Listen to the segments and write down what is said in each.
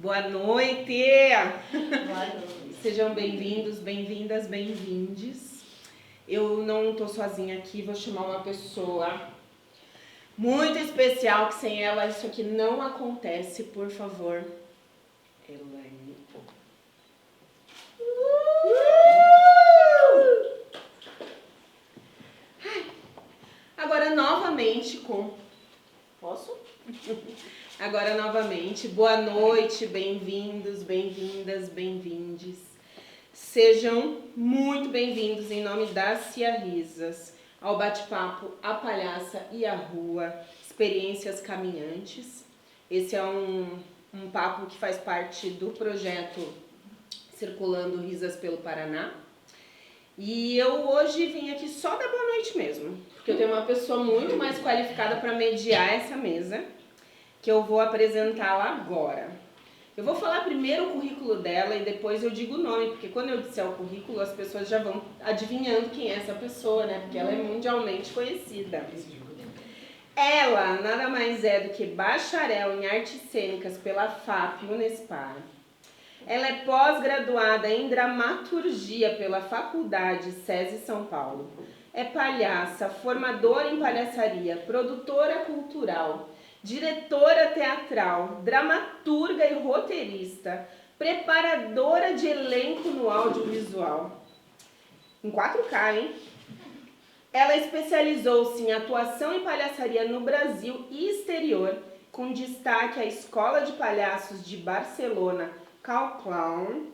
Boa noite! Boa noite. Sejam bem-vindos, bem-vindas, bem-vindes. Eu não estou sozinha aqui, vou chamar uma pessoa muito especial, que sem ela isso aqui não acontece, por favor. Elaine. Agora novamente com... Posso? Agora novamente, boa noite, bem-vindos, bem-vindas, bem-vindes. Sejam muito bem-vindos em nome das Ciarrisas ao bate-papo A Palhaça e a Rua, Experiências Caminhantes. Esse é um papo que faz parte do projeto Circulando Risas pelo Paraná. E eu hoje vim aqui só dar boa noite mesmo, porque eu tenho uma pessoa muito mais qualificada para mediar essa mesa, que eu vou apresentá-la agora. Eu vou falar primeiro o currículo dela e depois eu digo o nome, porque quando eu disser o currículo, as pessoas já vão adivinhando quem é essa pessoa, né? Porque ela é mundialmente conhecida. Ela nada mais é do que bacharel em artes cênicas pela FAP Unespar. Ela é pós-graduada em dramaturgia pela Faculdade SESI São Paulo. É palhaça, formadora em palhaçaria, produtora cultural, diretora teatral, dramaturga e roteirista, preparadora de elenco no audiovisual. Em 4K, hein? Ela especializou-se em atuação e palhaçaria no Brasil e exterior, com destaque à Escola de Palhaços de Barcelona, Cal Clown,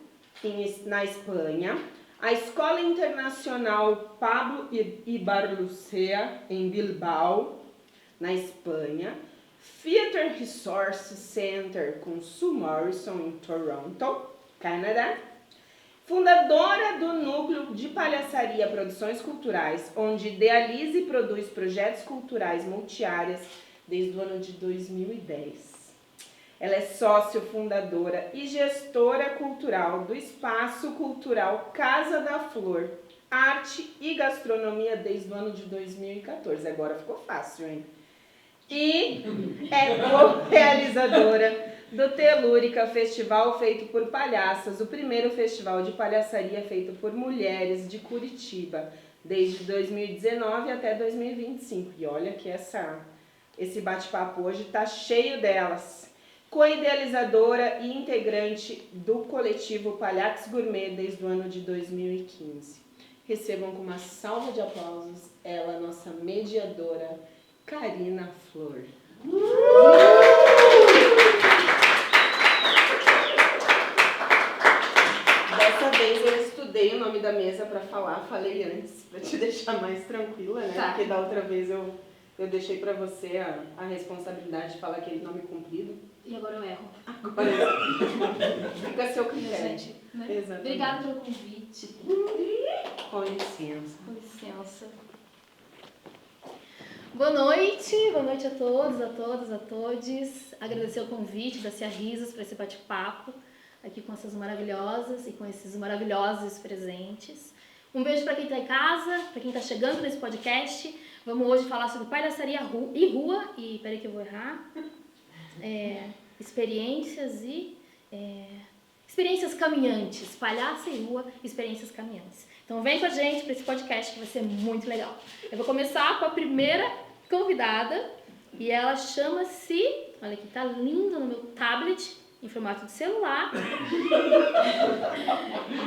na Espanha, a Escola Internacional Pablo Ibarlucea, em Bilbao, na Espanha, Theatre Resource Center com Sue Morrison, em Toronto, Canadá, fundadora do Núcleo de Palhaçaria Produções Culturais, onde idealiza e produz projetos culturais multiáreas desde o ano de 2010. Ela é sócio-fundadora e gestora cultural do Espaço Cultural Casa da Flor, Arte e Gastronomia desde o ano de 2014. Agora ficou fácil, hein? E é co-realizadora do Telúrica, festival feito por palhaças, o primeiro festival de palhaçaria feito por mulheres de Curitiba, desde 2019 até 2025. E olha que esse bate-papo hoje está cheio delas. Co-idealizadora e integrante do coletivo Palhax Gourmet desde o ano de 2015. Recebam com uma salva de aplausos ela, nossa mediadora, Karina Flor. Dessa vez eu estudei o nome da mesa para falar, falei antes, para te deixar mais tranquila, né? Tá. Porque da outra vez eu deixei para você a responsabilidade de falar aquele nome comprido. E agora eu erro. Agora fica a seu critério. Gente, né? Exatamente. Obrigada pelo convite. Com licença. Com licença. Boa noite a todos, a todas, a todes. Agradecer o convite da Ciarrisas para esse bate-papo aqui com essas maravilhosas e com esses maravilhosos presentes. Um beijo para quem está em casa, para quem está chegando nesse podcast. Vamos hoje falar sobre palhaçaria e rua. E peraí que eu vou errar. Experiências caminhantes, palhaça e rua, experiências caminhantes. Então vem com a gente para esse podcast que vai ser muito legal. Eu vou começar com a primeira convidada e ela chama-se, olha aqui, tá lindo no meu tablet, em formato de celular,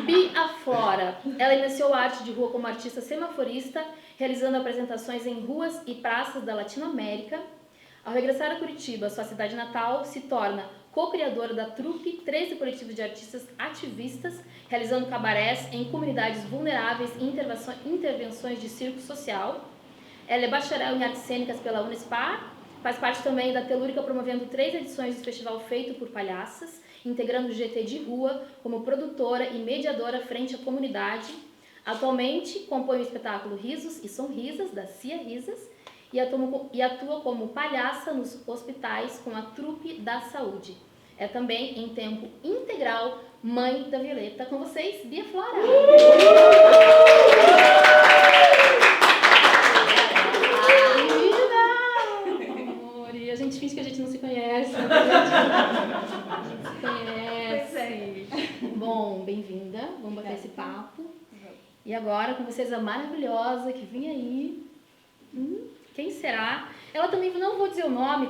Bia Flora. Ela iniciou a arte de rua como artista semaforista, realizando apresentações em ruas e praças da Latinoamérica. Ao regressar a Curitiba, sua cidade natal, se torna co-criadora da trupe 13 coletivos de artistas ativistas, realizando cabarés em comunidades vulneráveis e intervenções de circo social. Ela é bacharel em artes cênicas pela Unespar, faz parte também da Telúrica, promovendo 3 edições do festival feito por palhaças, integrando o GT de rua como produtora e mediadora frente à comunidade. Atualmente, compõe o espetáculo Risos e Sonrisas, da Ciarrisas, e atua como palhaça nos hospitais com a trupe da saúde. É também, em tempo integral, mãe da Violeta. Com vocês, Bia Flora! Amor, e a gente finge que a gente não se se conhece. Se conhece. Bom, bem-vinda. Vamos bater esse papo. E agora com vocês a maravilhosa que vem aí. Quem será? Ela também, não vou dizer o nome,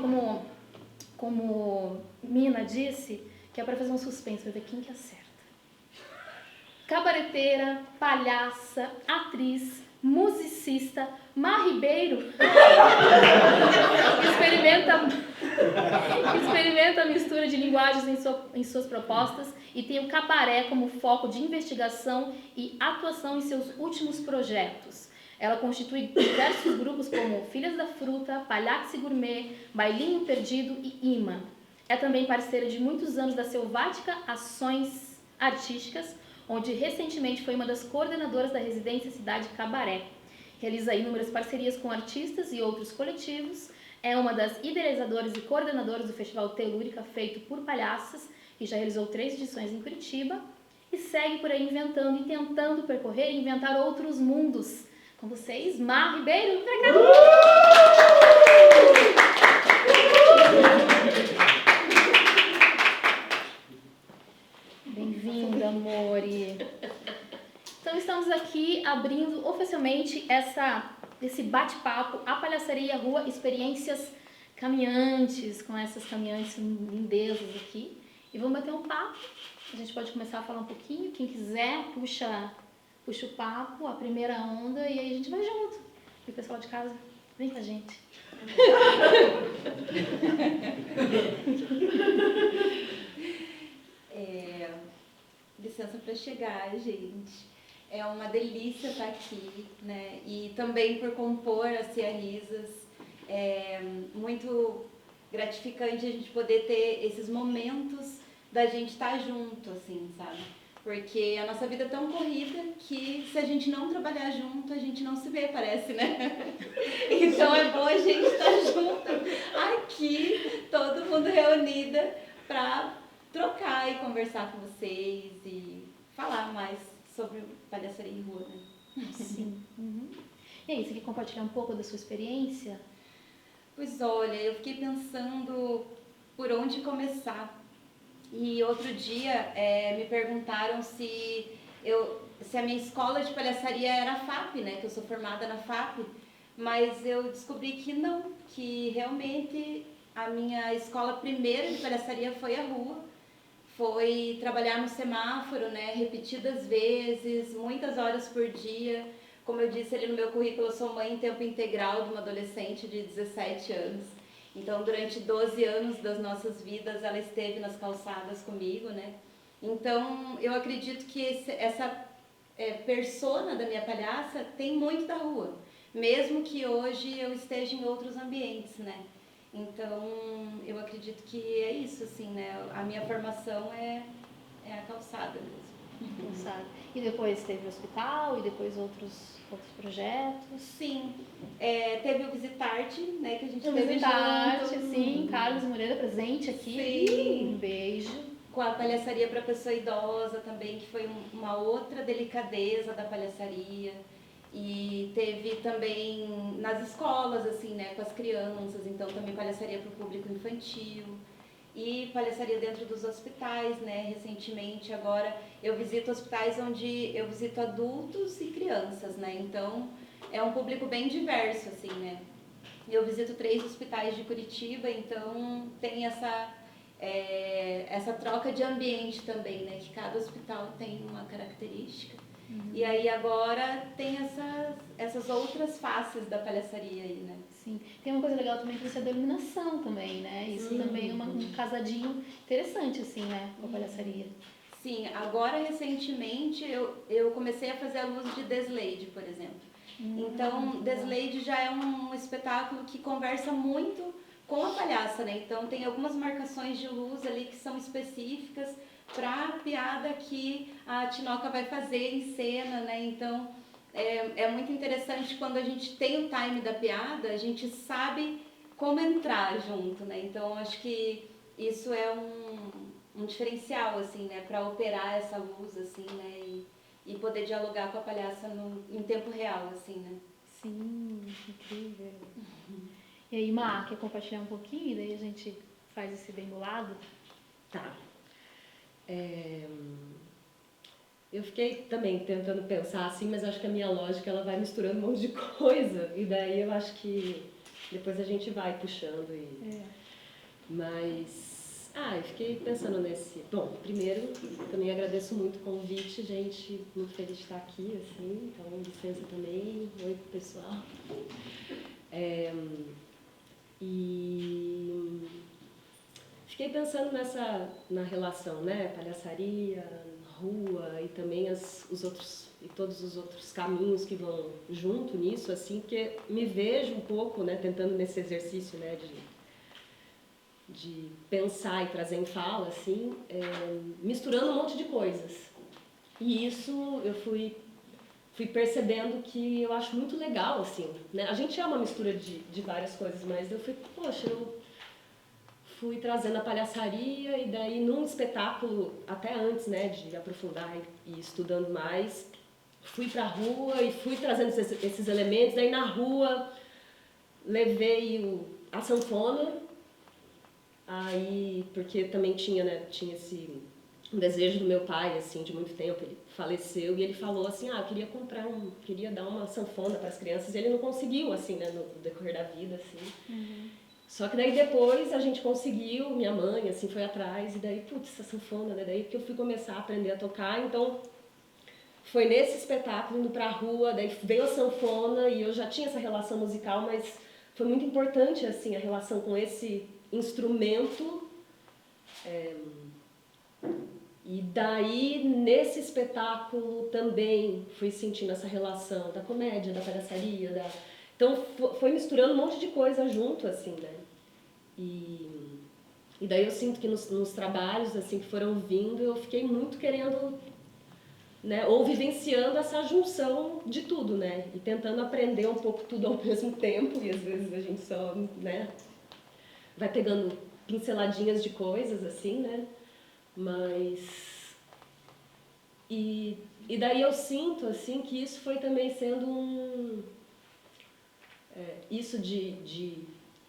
como Mina disse, que é para fazer um suspense, para ver quem que acerta. Cabareteira, palhaça, atriz, musicista, Ribeiro experimenta a mistura de linguagens em suas propostas e tem o cabaré como foco de investigação e atuação em seus últimos projetos. Ela constitui diversos grupos como Filhas da Fruta, Palhaço Gourmet, Bailinho Perdido e Imã. É também parceira de muitos anos da Selvática Ações Artísticas, onde recentemente foi uma das coordenadoras da residência Cidade Cabaré. Realiza inúmeras parcerias com artistas e outros coletivos. É uma das idealizadoras e coordenadoras do Festival Telúrica, feito por palhaças, que já realizou 3 edições em Curitiba. E segue por aí inventando e tentando percorrer e inventar outros mundos. Com vocês, Ribeiro, pra cá! Bem-vinda, amore! Então, estamos aqui abrindo oficialmente esse bate-papo, a Palhaçaria Rua, experiências caminhantes, com essas caminhantes lindezas aqui. E vamos bater um papo. A gente pode começar a falar um pouquinho. Quem quiser, puxa o papo, a primeira onda, e aí a gente vai junto. E o pessoal de casa, vem com a gente. Licença para chegar, gente. É uma delícia estar aqui, né? E também por compor as Ciarisas. É muito gratificante a gente poder ter esses momentos da gente estar junto, assim, sabe? Porque a nossa vida é tão corrida que se a gente não trabalhar junto, a gente não se vê, parece, né? Então é bom a gente estar junto aqui, todo mundo reunida, para trocar e conversar com vocês e falar mais sobre palhaçaria em rua, né? Sim. E aí, você quer compartilhar um pouco da sua experiência? Pois olha, eu fiquei pensando por onde começar. E outro dia me perguntaram se a minha escola de palhaçaria era a FAP, né? Que eu sou formada na FAP. Mas eu descobri que não, que realmente a minha escola primeira de palhaçaria foi a rua. Foi trabalhar no semáforo, né? Repetidas vezes, muitas horas por dia. Como eu disse ali no meu currículo, eu sou mãe em tempo integral de uma adolescente de 17 anos. Então, durante 12 anos das nossas vidas, ela esteve nas calçadas comigo, né? Então, eu acredito que essa persona da minha palhaça tem muito da rua, mesmo que hoje eu esteja em outros ambientes, né? Então, eu acredito que é isso, assim, né? A minha formação é a calçada mesmo. Calçada. E depois teve o hospital e depois outros projetos? Sim. Teve o Visitarte, né? Que a gente teve Visitarte, junto. sim. Carlos Moreira presente aqui. Sim. Um beijo. Com a palhaçaria para pessoa idosa também, que foi uma outra delicadeza da palhaçaria. E teve também nas escolas, assim, né, com as crianças, então também palhaçaria para o público infantil. E palhaçaria dentro dos hospitais, né, recentemente agora eu visito hospitais onde eu visito adultos e crianças, né, então é um público bem diverso, assim, né. Eu visito 3 hospitais de Curitiba, então tem essa troca de ambiente também, né, que cada hospital tem uma característica. E aí agora tem essas outras faces da palhaçaria aí, né? Sim. Tem uma coisa legal também que você é da iluminação também, né? Isso também é um casadinho interessante, assim, né? Com a palhaçaria. Sim, agora recentemente eu comecei a fazer a luz de Desleide, por exemplo. Então, Desleide já é um espetáculo que conversa muito com a palhaça, né? Então tem algumas marcações de luz ali que são específicas para a piada que a Tinoca vai fazer em cena, né? Então é muito interessante quando a gente tem o time da piada, a gente sabe como entrar junto, né? Então acho que isso é um diferencial, assim, né? Para operar essa luz, assim, né? E poder dialogar com a palhaça em tempo real, assim, né? Sim, incrível. E aí, Mar, quer compartilhar um pouquinho? Daí a gente faz esse bem bolado? Tá. Eu fiquei também tentando pensar assim, mas acho que a minha lógica ela vai misturando um monte de coisa e daí eu acho que depois a gente vai puxando e... Mas, eu fiquei pensando nesse... Bom, primeiro, também agradeço muito o convite, gente, muito feliz de estar aqui, assim, então licença também, oi pessoal. E fiquei pensando na relação, né, palhaçaria, rua e também todos os outros caminhos que vão junto nisso, assim, porque me vejo um pouco, né, tentando nesse exercício, né, de pensar e trazer em fala, assim, misturando um monte de coisas. E isso eu fui percebendo que eu acho muito legal, assim, né? A gente é uma mistura de várias coisas, mas eu fui trazendo a palhaçaria e daí num espetáculo, até antes, né, de aprofundar e estudando mais, fui pra rua e fui trazendo esses elementos, daí na rua levei a sanfona. Aí, porque também tinha esse um desejo do meu pai, assim, de muito tempo, ele faleceu e ele falou assim, queria dar uma sanfona para as crianças, e ele não conseguiu, assim, né, no decorrer da vida, assim. Só que daí depois a gente conseguiu, minha mãe, assim, foi atrás, e daí, essa sanfona, né, daí que eu fui começar a aprender a tocar, então foi nesse espetáculo, indo pra rua, daí veio a sanfona e eu já tinha essa relação musical, mas foi muito importante, assim, a relação com esse instrumento. E daí, nesse espetáculo, também fui sentindo essa relação da comédia, da palhaçaria, Então, foi misturando um monte de coisa junto, assim, né? E daí eu sinto que nos trabalhos, assim, que foram vindo, eu fiquei muito querendo, né, ou vivenciando essa junção de tudo, né? E tentando aprender um pouco tudo ao mesmo tempo, e às vezes a gente só, né, vai pegando pinceladinhas de coisas, assim, né? Mas... E daí eu sinto, assim, que isso foi também sendo isso de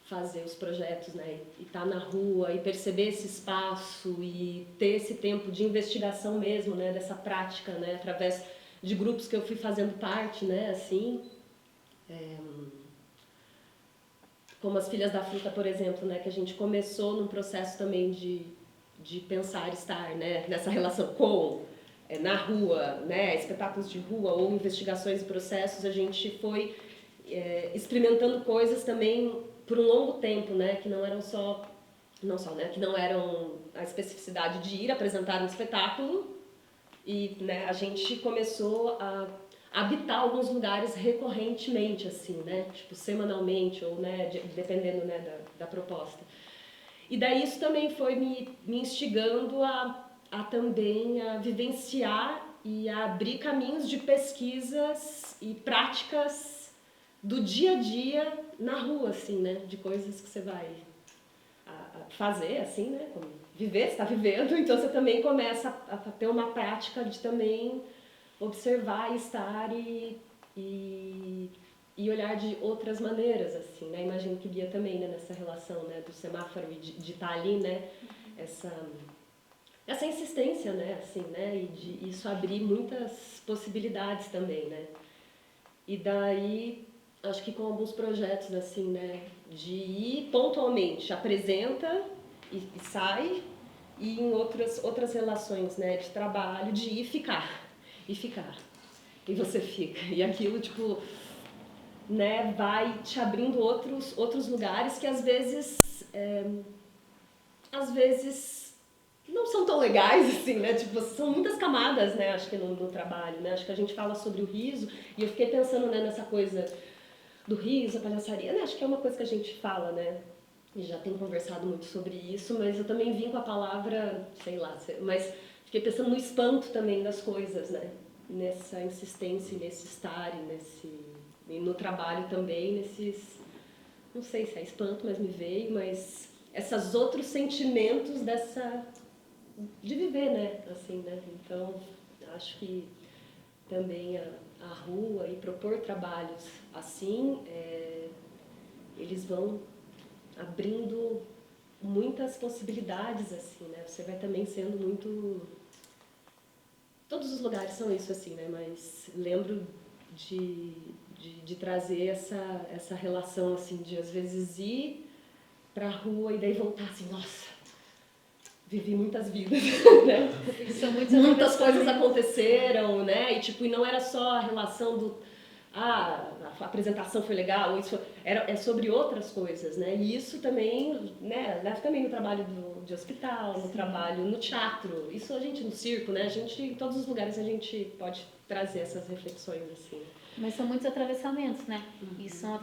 fazer os projetos, né? E estar na rua e perceber esse espaço e ter esse tempo de investigação mesmo, né? Dessa prática, né? Através de grupos que eu fui fazendo parte, né? Assim, como as Filhas da Fruta, por exemplo, né? Que a gente começou num processo também de pensar estar, né? Nessa relação com na rua, né, espetáculos de rua ou investigações e processos, a gente foi experimentando coisas também por um longo tempo, né, que não eram né, que não eram a especificidade de ir apresentar um espetáculo e, né, a gente começou a habitar alguns lugares recorrentemente, assim, né, tipo semanalmente ou, né, dependendo, né, da proposta. E daí isso também foi me instigando a também a vivenciar e a abrir caminhos de pesquisas e práticas do dia a dia na rua, assim, né? De coisas que você vai fazer, assim, né? Como viver, você está vivendo, então você também começa a ter uma prática de também observar e estar e olhar de outras maneiras, assim, né? Imagino que Bia também, né? Nessa relação, né? Do semáforo e de estar ali, né? Essa insistência, né, assim, né, e de isso abrir muitas possibilidades também, né. E daí, acho que com alguns projetos, assim, né, de ir pontualmente, apresenta e sai, e em outras relações, né, de trabalho, de ir e ficar, e você fica, e aquilo, tipo, né, vai te abrindo outros lugares que às vezes não são tão legais, assim, né? Tipo, são muitas camadas, né? Acho que no trabalho, né? Acho que a gente fala sobre o riso e eu fiquei pensando, né, nessa coisa do riso, a palhaçaria, né? Acho que é uma coisa que a gente fala, né? E já tem conversado muito sobre isso, mas eu também vim com a palavra, sei lá, mas fiquei pensando no espanto também das coisas, né? Nessa insistência, nesse estar e no trabalho também, não sei se é espanto, mas me veio, mas esses outros sentimentos de viver, né, assim, né, então acho que também a rua e propor trabalhos assim, eles vão abrindo muitas possibilidades, assim, né? Você vai também sendo muito... Todos os lugares são isso, assim, né? Mas lembro de trazer essa relação, assim, de às vezes ir pra rua e daí voltar assim, nossa, vivi muitas vidas, né? São Muitas coisas aconteceram, né? E tipo, e não era só a relação do a apresentação foi legal, isso é sobre outras coisas, né? E isso também, né, leva também no trabalho de hospital, no trabalho no teatro. Isso a gente no circo, né? A gente em todos os lugares a gente pode trazer essas reflexões assim. Mas são muitos atravessamentos, né? E são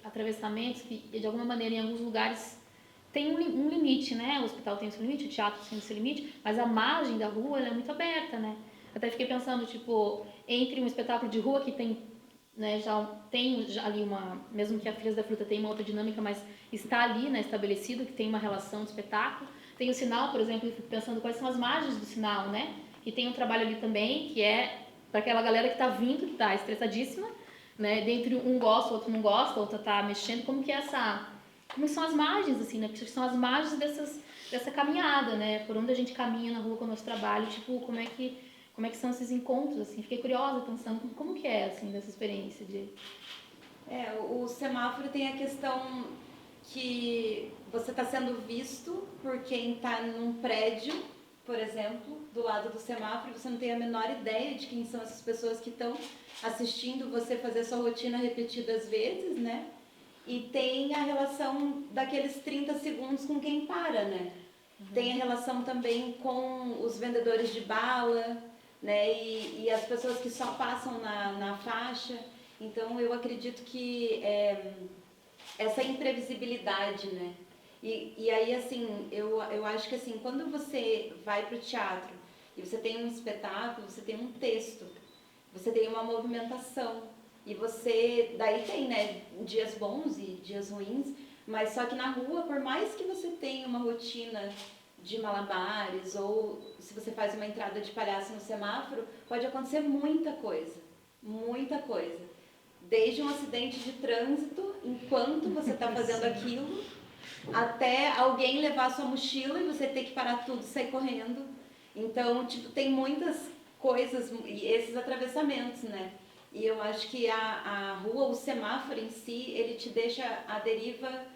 atravessamentos que, de alguma maneira, em alguns lugares tem um limite, né? O hospital tem o seu limite, o teatro tem o seu limite, mas a margem da rua ela é muito aberta, né? Até fiquei pensando, tipo, entre um espetáculo de rua que tem, né, já ali uma, mesmo que a Filhas da Fruta tenha uma outra dinâmica, mas está ali, né, estabelecido, que tem uma relação de espetáculo. Tem o sinal, por exemplo, eu fico pensando quais são as margens do sinal, né? E tem um trabalho ali também, que é para aquela galera que está vindo, que está estressadíssima, né? Dentre um gosta, o outro não gosta, o outro está mexendo, como são as margens, assim, né? Porque são as margens dessa caminhada, né? Por onde a gente caminha na rua com o nosso trabalho, tipo, como é que são esses encontros, assim? Fiquei curiosa pensando como que é, assim, dessa experiência de... O semáforo tem a questão que você está sendo visto por quem está num prédio, por exemplo, do lado do semáforo, você não tem a menor ideia de quem são essas pessoas que estão assistindo você fazer sua rotina repetidas vezes, né? E tem a relação daqueles 30 segundos com quem para, né? Tem a relação também com os vendedores de bala, né? E as pessoas que só passam na faixa. Então, eu acredito que essa imprevisibilidade, né? E aí, assim, eu acho que, assim, quando você vai para o teatro e você tem um espetáculo, você tem um texto, você tem uma movimentação. E você, daí tem, né, dias bons e dias ruins, mas só que na rua, por mais que você tenha uma rotina de malabares, ou se você faz uma entrada de palhaço no semáforo, pode acontecer muita coisa. Muita coisa. Desde um acidente de trânsito, enquanto você está fazendo aquilo, até alguém levar a sua mochila e você ter que parar tudo e sair correndo. Então, tipo, tem muitas coisas, e esses atravessamentos, né? E eu acho que a rua, o semáforo em si, ele te deixa à deriva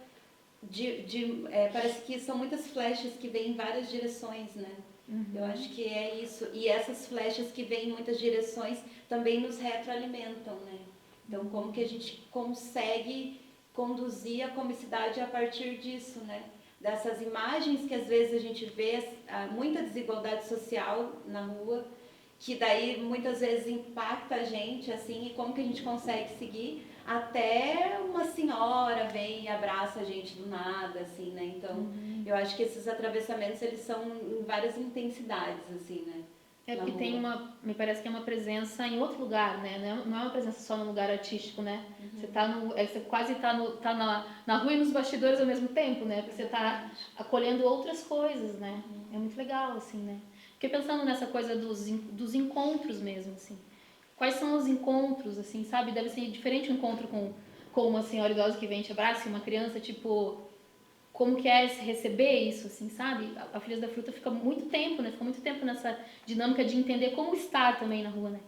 parece que são muitas flechas que vêm em várias direções, né? Eu acho que é isso. E essas flechas que vêm em muitas direções também nos retroalimentam, né? Então, como que a gente consegue conduzir a comicidade a partir disso, né? Dessas imagens que às vezes a gente vê, muita desigualdade social na rua, que daí muitas vezes impacta a gente, assim, e como que a gente consegue seguir, até uma senhora vem e abraça a gente do nada, assim, né? Então, eu acho que esses atravessamentos, eles são em várias intensidades, assim, né? É porque tem me parece que é uma presença em outro lugar, né? Não é uma presença só no lugar artístico, né? Você tá você quase tá na rua e nos bastidores ao mesmo tempo, né? Porque você tá acolhendo outras coisas, né? É muito legal, assim, né? Fiquei pensando nessa coisa dos encontros mesmo, assim. Quais são os encontros, assim, sabe? Deve ser diferente um encontro com uma senhora idosa que vem e te abraça, e uma criança, tipo... Como que é receber isso, assim, sabe? A Filhas da Fruta fica muito tempo, né? Fica muito tempo nessa dinâmica de entender como estar também na rua, né?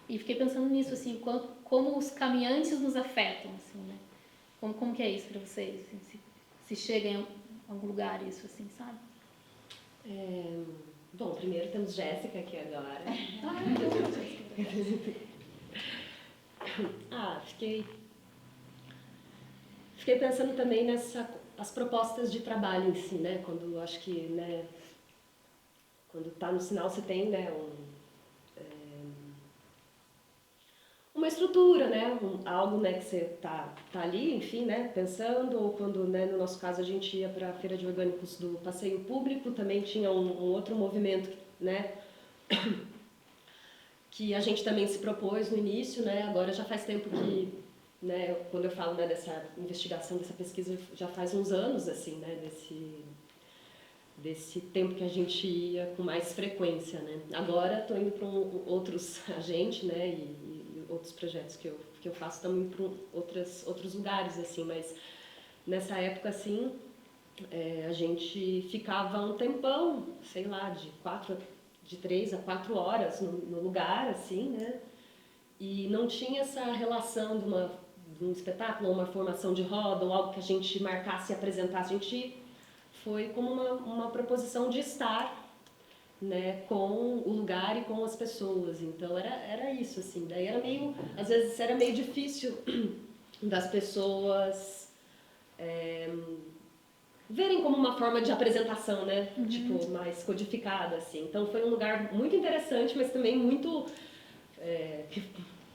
E fiquei pensando nisso, assim, como os caminhantes nos afetam, assim, né? Como que é isso para vocês? Assim, se chega em algum lugar isso, assim, sabe? Bom, primeiro temos Jéssica aqui agora. Fiquei pensando também as propostas de trabalho em si, né? Quando acho que, né, quando está no sinal você tem, né, uma estrutura, né, algo, né, que você tá ali, enfim, né, pensando, ou quando, né, no nosso caso a gente ia para a Feira de Orgânicos do Passeio Público, também tinha um outro movimento, né, que a gente também se propôs no início, né, agora já faz tempo que, né, quando eu falo, né, dessa investigação, dessa pesquisa, já faz uns anos, assim, né, desse tempo que a gente ia com mais frequência, né. Agora estou indo para outros agentes, né, e outros projetos que eu faço também para outros lugares, assim, mas nessa época, assim, a gente ficava um tempão, sei lá, de 3 a 4 horas no lugar, assim, né? E não tinha essa relação de um espetáculo, ou uma formação de roda, ou algo que a gente marcasse e apresentasse. A gente foi como uma proposição de estar, né, com o lugar e com as pessoas. Então era isso, assim. Daí às vezes era meio difícil das pessoas verem como uma forma de apresentação, né? Tipo, mais codificada, assim. Então foi um lugar muito interessante, mas também muito,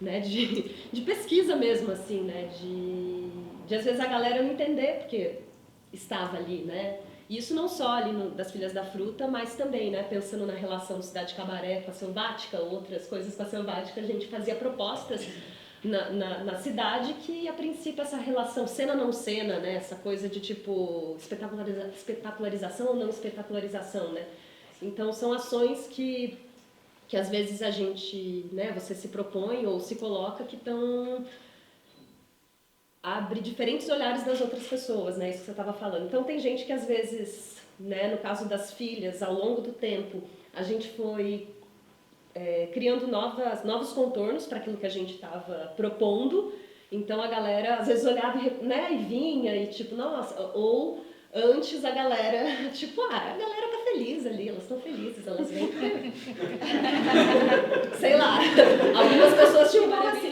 né, de pesquisa mesmo, assim, né? De às vezes a galera não entender porque estava ali, né? E isso não só ali das Filhas da Fruta, mas também, né? Pensando na relação do Cidade Cabaré com a Selvática, outras coisas com a Selvática, a gente fazia propostas na cidade que, a princípio, essa relação cena-não cena, né? Essa coisa de, tipo, espetacularização ou não espetacularização, né? Então, são ações que às vezes a gente, né? Você se propõe ou se coloca que estão... abre diferentes olhares das outras pessoas, né? Isso que você estava falando. Então, tem gente que, às vezes, né? No caso das filhas, ao longo do tempo, a gente foi... criando novos contornos para aquilo que a gente estava propondo. Então a galera às vezes olhava, né, e vinha e tipo, nossa, ou antes a galera, tipo, a galera tá feliz ali, elas estão felizes, elas vêm. Sei lá, algumas pessoas tinham um pouco assim.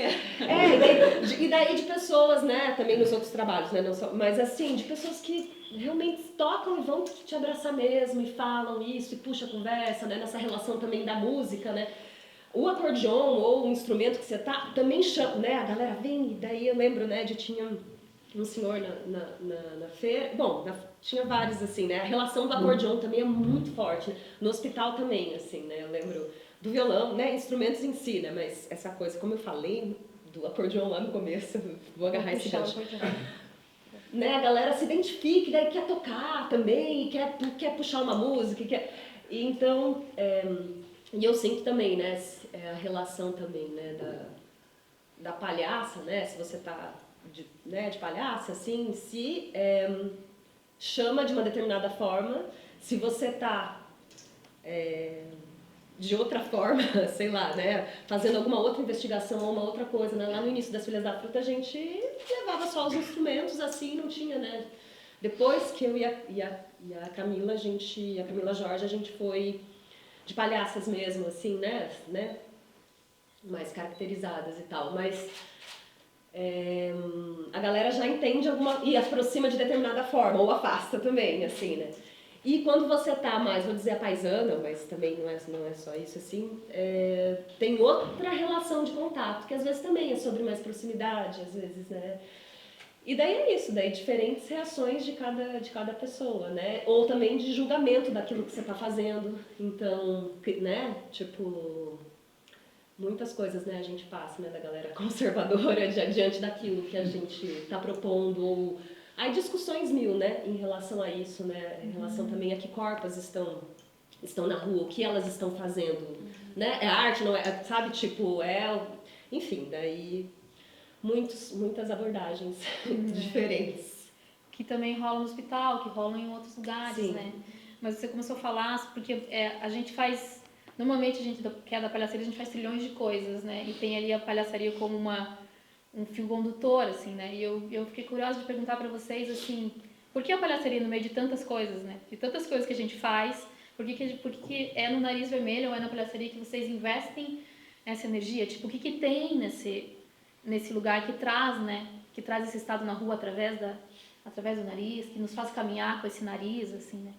E daí de pessoas, né, também nos outros trabalhos, né, não só, mas assim, de pessoas que realmente tocam e vão te abraçar mesmo e falam isso e puxa a conversa, né, nessa relação também da música, né. O acordeon ou o instrumento que você tá também chama, né, a galera vem, e daí eu lembro, né, tinha um senhor na feira, bom, tinha vários assim, né, a relação do acordeon também é muito forte, né? No hospital também, assim, né, eu lembro do violão, né, instrumentos em si, né, mas essa coisa, como eu falei, do acordeon lá no começo, vou agarrar esse gancho. Né, a galera se identifica, e daí quer tocar também, quer puxar uma música, e então, e eu sinto também, né, a relação também, né, da palhaça, né, se você tá de palhaça, assim, se chama de uma determinada forma, se você tá de outra forma, sei lá, né, fazendo alguma outra investigação ou uma outra coisa, né? Lá no início das Filhas da Fruta a gente levava só os instrumentos, assim, não tinha, né. Depois que eu e a Camila, a Camila Jorge, a gente foi de palhaças mesmo, assim, né, mais caracterizadas e tal, mas a galera já entende e aproxima de determinada forma, ou afasta também, assim, né. E quando você tá mais, vou dizer, a paisana, mas também não é só isso, assim, tem outra relação de contato, que às vezes também é sobre mais proximidade, às vezes, né. E daí é isso, daí diferentes reações de cada pessoa, né? Ou também de julgamento daquilo que você tá fazendo. Então, né, tipo, muitas coisas, né, a gente passa, né, da galera conservadora diante daquilo que a gente tá propondo, ou aí discussões mil, né, em relação a isso, né, em relação também a que corpas estão na rua, o que elas estão fazendo, né, é arte, não é, sabe, tipo, enfim, daí muitas abordagens diferentes. Que também rolam no hospital, que rolam em outros lugares, Sim. né? Mas você começou a falar, porque a gente faz... Normalmente, a gente que é da palhaçaria, a gente faz trilhões de coisas, né? E tem ali a palhaçaria como um fio condutor, assim, né? E eu fiquei curiosa de perguntar para vocês, assim, por que a palhaçaria no meio de tantas coisas, né? De tantas coisas que a gente faz, por que é no Nariz Vermelho ou é na palhaçaria que vocês investem essa energia? Tipo, o que tem nesse lugar que traz, né? Que traz esse estado na rua através do nariz, que nos faz caminhar com esse nariz, assim, né?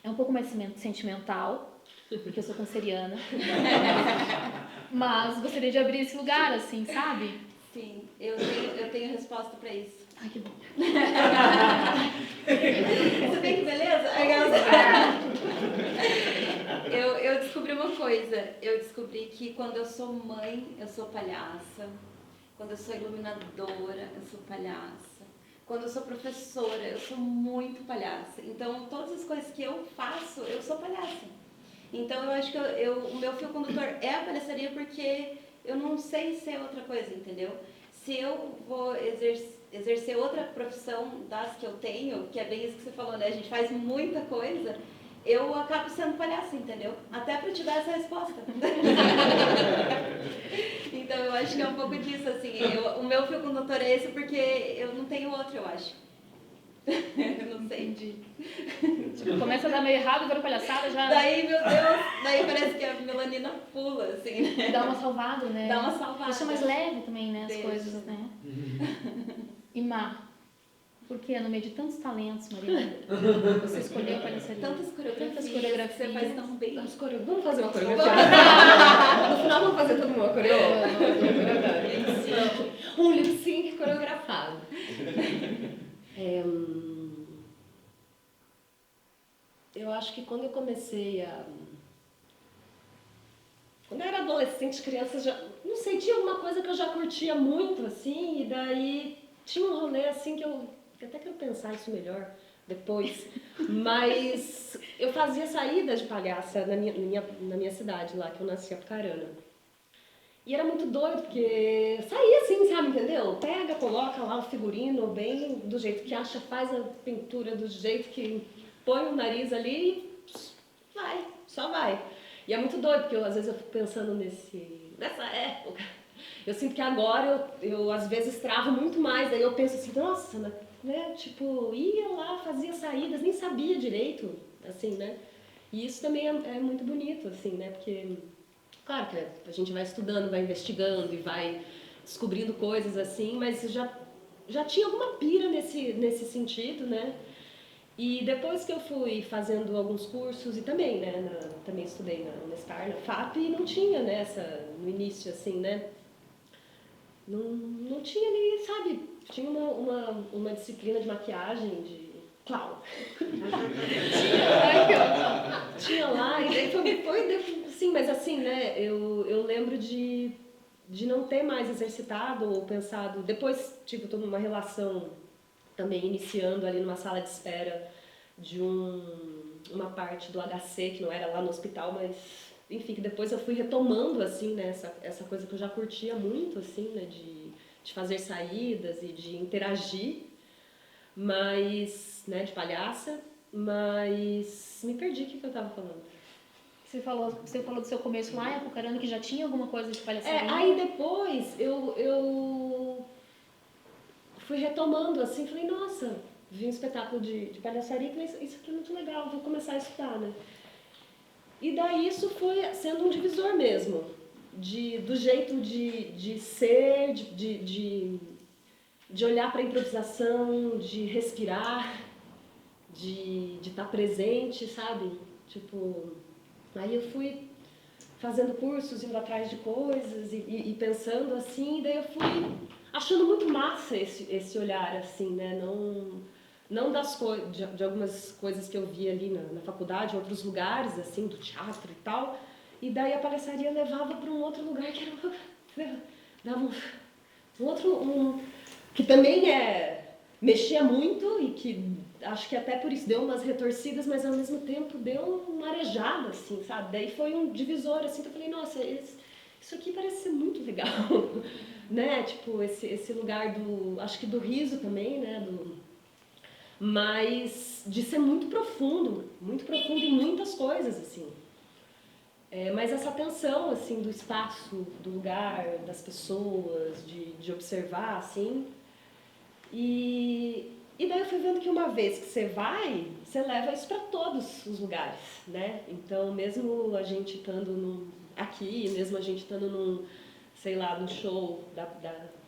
É um pouco mais sentimental, porque eu sou canceriana. Mas gostaria de abrir esse lugar, assim, sabe? Sim, eu tenho resposta pra isso. Ai, que bom. Você vê que beleza? Eu descobri uma coisa. Eu descobri que quando eu sou mãe, eu sou palhaça. Quando eu sou iluminadora, eu sou palhaça. Quando eu sou professora, eu sou muito palhaça. Então, todas as coisas que eu faço, eu sou palhaça. Então, eu acho que o meu fio condutor é a palhaçaria porque eu não sei ser outra coisa, entendeu? Se eu vou exercer outra profissão das que eu tenho, que é bem isso que você falou, né? A gente faz muita coisa, eu acabo sendo palhaça, entendeu? Até para te dar essa resposta. Então eu acho que é um pouco disso, assim. O meu fio condutor é esse porque eu não tenho outro, eu acho. Eu não sei. Tipo, começa a dar meio errado, vira palhaçada, já Daí, meu Deus, daí parece que a melanina pula, assim, né? dá uma salvada, né? Dá uma salvada. Deixa mais leve também, né, as Deixa. coisas, né? E Má, por que no meio de tantos talentos, Maria, você escolheu a palhaçaria? Tantas coreografias que você faz tão bem. Vamos fazer uma coreografia? No final vamos fazer todo mundo uma coreografia. Um lip sync coreografado. Eu acho que quando eu comecei a... Quando eu era adolescente, criança, já... Não sei, tinha alguma coisa que eu já curtia muito, assim, e daí tinha um rolê, assim, que eu até quero pensar isso melhor depois, mas eu fazia saídas de palhaça na minha cidade lá, que eu nasci, Apucarana. E era muito doido, porque saía assim, sabe, entendeu? Pega, coloca lá o figurino bem do jeito que acha, faz a pintura do jeito que põe o nariz ali e vai, só vai. E é muito doido, porque às vezes eu fico pensando nessa época. Eu sinto que agora eu às vezes travo muito mais, aí eu penso assim, nossa, né, tipo, ia lá, fazia saídas, nem sabia direito, assim, né? E isso também é muito bonito, assim, né? Porque, claro que a gente vai estudando, vai investigando e vai descobrindo coisas assim, mas já tinha alguma pira nesse sentido, né? E depois que eu fui fazendo alguns cursos, e também, né, também estudei na Unestar, na FAP, e não tinha, né, no início, assim, né? Não tinha nem, sabe, tinha uma disciplina de maquiagem, de clown. Tinha lá, e daí foi sim, mas assim, né, eu lembro de não ter mais exercitado ou pensado, depois, tipo, tô numa relação também iniciando ali numa sala de espera de uma parte do HC, que não era lá no hospital, mas enfim, que depois eu fui retomando, assim, né, essa coisa que eu já curtia muito, assim, né, de fazer saídas e de interagir, mas, né, de palhaça, mas me perdi o que eu tava falando. Você falou do seu começo lá em Apucarana, que já tinha alguma coisa de palhaçaria? Aí depois eu fui retomando, assim, falei, nossa, vi um espetáculo de palhaçaria e falei, isso aqui é muito legal, vou começar a estudar, né? E daí isso foi sendo um divisor mesmo, do jeito de ser, de olhar para a improvisação, de respirar, de estar presente, sabe? Tipo, aí eu fui fazendo cursos, indo atrás de coisas e pensando assim, e daí eu fui achando muito massa esse olhar, assim, né? Não de algumas coisas que eu vi ali na faculdade, em outros lugares, assim, do teatro e tal. E daí a palhaçaria levava para um outro lugar que era dava um outro... que também mexia muito e que acho que até por isso deu umas retorcidas, mas ao mesmo tempo deu uma arejada, assim, sabe? Daí foi um divisor, assim, que eu falei, nossa, isso aqui parece ser muito legal, né? Tipo, esse lugar acho que do riso também, né? Mas de ser muito profundo em muitas coisas, assim. Mas essa atenção, assim, do espaço, do lugar, das pessoas, de observar, assim. E daí eu fui vendo que uma vez que você vai, você leva isso para todos os lugares, né? Então, mesmo a gente estando aqui, mesmo a gente estando sei lá, num show,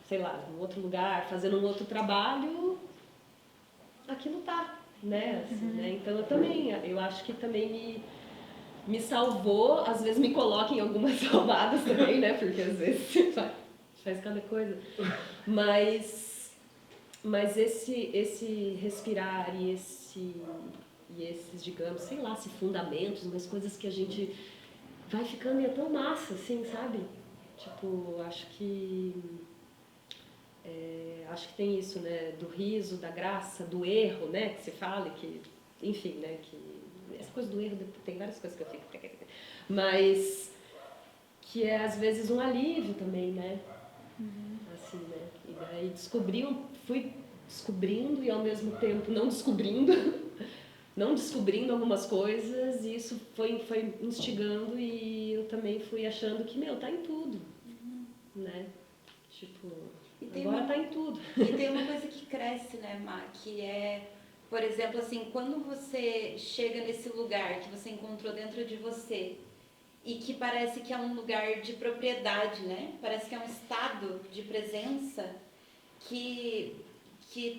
sei lá, num outro lugar, fazendo um outro trabalho, aquilo tá, né? Assim, né? Então, eu acho que também me salvou, às vezes me coloca em algumas salvadas também, né? Porque às vezes faz cada coisa. Mas esse respirar e esses, digamos, sei lá, se fundamentos, umas coisas que a gente vai ficando e é tão massa, assim, sabe? Tipo, acho que tem isso, né? Do riso, da graça, do erro, né? Que se fala, que, enfim, né? Que essa coisa do erro, tem várias coisas que eu fico... Mas que é, às vezes, um alívio também, né? Assim, né? E daí fui descobrindo e ao mesmo tempo não descobrindo, não descobrindo algumas coisas, e isso foi instigando, e eu também fui achando que, tá em tudo, né? Tipo, agora tá em tudo. E tem uma coisa que cresce, né, Má, que é, por exemplo, assim, quando você chega nesse lugar que você encontrou dentro de você, e que parece que é um lugar de propriedade, né? Parece que é um estado de presença que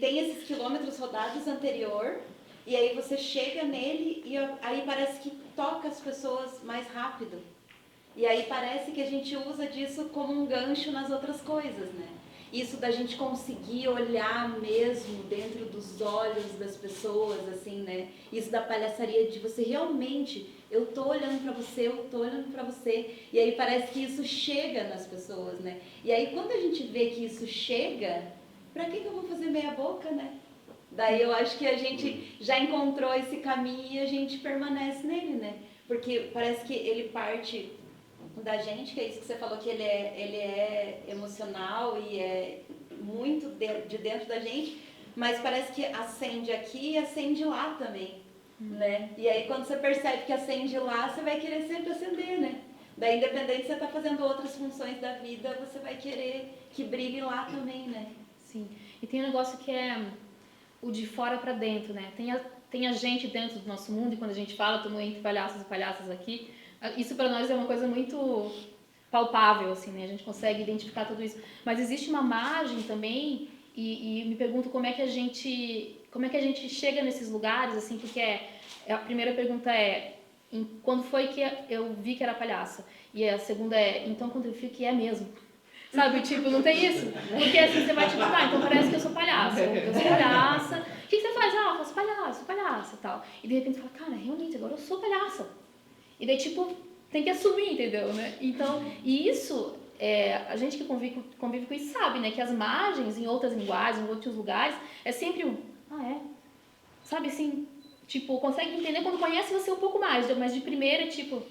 tem esses quilômetros rodados anterior, e aí você chega nele e aí parece que toca as pessoas mais rápido. E aí parece que a gente usa disso como um gancho nas outras coisas, né? Isso da gente conseguir olhar mesmo dentro dos olhos das pessoas, assim, né? Isso da palhaçaria de você realmente, eu tô olhando pra você, eu tô olhando pra você. E aí parece que isso chega nas pessoas, né? E aí quando a gente vê que isso chega, pra que eu vou fazer meia boca, né? Daí eu acho que a gente já encontrou esse caminho e a gente permanece nele, né? Porque parece que ele parte da gente, que é isso que você falou, que ele é emocional e é muito de dentro da gente, mas parece que acende aqui e acende lá também, né? E aí quando você percebe que acende lá, você vai querer sempre acender, né? Daí, independente se você está fazendo outras funções da vida, você vai querer que brilhe lá também, né? Sim. E tem um negócio que é o de fora para dentro, né? Tem a gente dentro do nosso mundo, e quando a gente fala, estamos entre palhaços e palhaças aqui, isso para nós é uma coisa muito palpável, assim, né? A gente consegue identificar tudo isso. Mas existe uma margem também, e me pergunto como é que a gente chega nesses lugares, assim, porque a primeira pergunta é quando foi que eu vi que era palhaça? E a segunda é, então quando eu vi que é mesmo? Sabe, tipo, não tem isso? Porque assim você vai tipo, tá, então parece que eu sou palhaça. Eu sou palhaça. O que você faz? Ah, eu faço palhaça e tal. E de repente você fala, cara, realmente, agora eu sou palhaça. E daí, tipo, tem que assumir, entendeu, né? Então, e isso, a gente que convive com isso sabe, né? Que as margens em outras linguagens, em outros lugares, é sempre sabe assim, tipo, consegue entender quando conhece você um pouco mais, mas de primeira, tipo,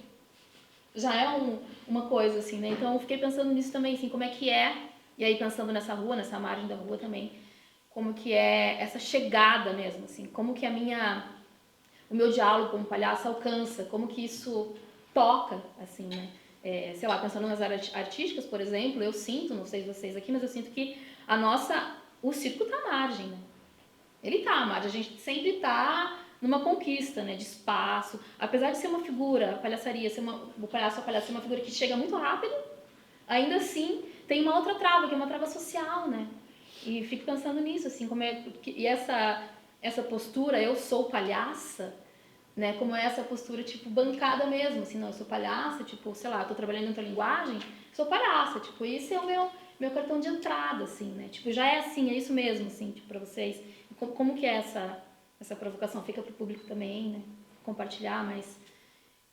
já é uma coisa, assim, né? Então eu fiquei pensando nisso também, assim, como é que é, e aí pensando nessa rua, nessa margem da rua também, como que é essa chegada mesmo, assim, como que o meu diálogo como palhaço alcança, como que isso toca, assim, né? Sei lá, pensando nas áreas artísticas, por exemplo, eu sinto, não sei vocês aqui, mas eu sinto que o circo tá à margem, né? Ele tá à margem, a gente sempre tá numa conquista, né, de espaço, apesar de ser uma figura, a palhaçaria, o palhaço, a palhaça ser uma figura que chega muito rápido, ainda assim tem uma outra trava, que é uma trava social, né? E fico pensando nisso, assim, e essa postura, eu sou palhaça, né? Como é essa postura, tipo, bancada mesmo, assim, não, eu sou palhaça, tipo, sei lá, eu tô trabalhando em outra linguagem, sou palhaça, tipo, esse é o meu cartão de entrada, assim, né? Tipo, já é assim, é isso mesmo, assim, tipo, pra vocês. Como que é essa provocação? Fica pro público também, né? Compartilhar, mas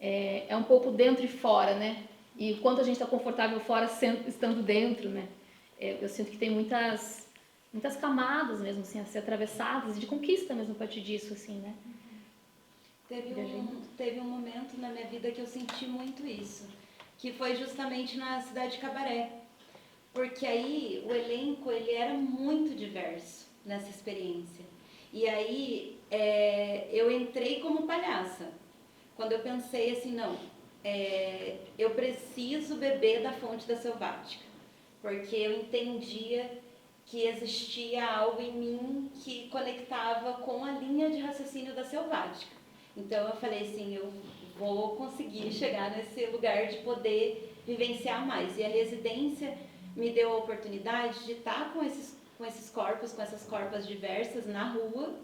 é um pouco dentro e fora, né? E o quanto a gente tá confortável fora estando dentro, né? Eu sinto que tem muitas camadas mesmo, assim, a ser atravessadas, de conquista mesmo a partir disso, assim, né? Teve um momento na minha vida que eu senti muito isso, que foi justamente na Cidade de Cabaré, porque aí o elenco ele era muito diverso nessa experiência. E aí eu entrei como palhaça, quando eu pensei assim, não, eu preciso beber da fonte da Selvática, porque eu entendia que existia algo em mim que conectava com a linha de raciocínio da Selvática. Então eu falei assim, eu vou conseguir chegar nesse lugar de poder vivenciar mais. E a residência me deu a oportunidade de estar com esses corpos, com essas corpas diversas na rua,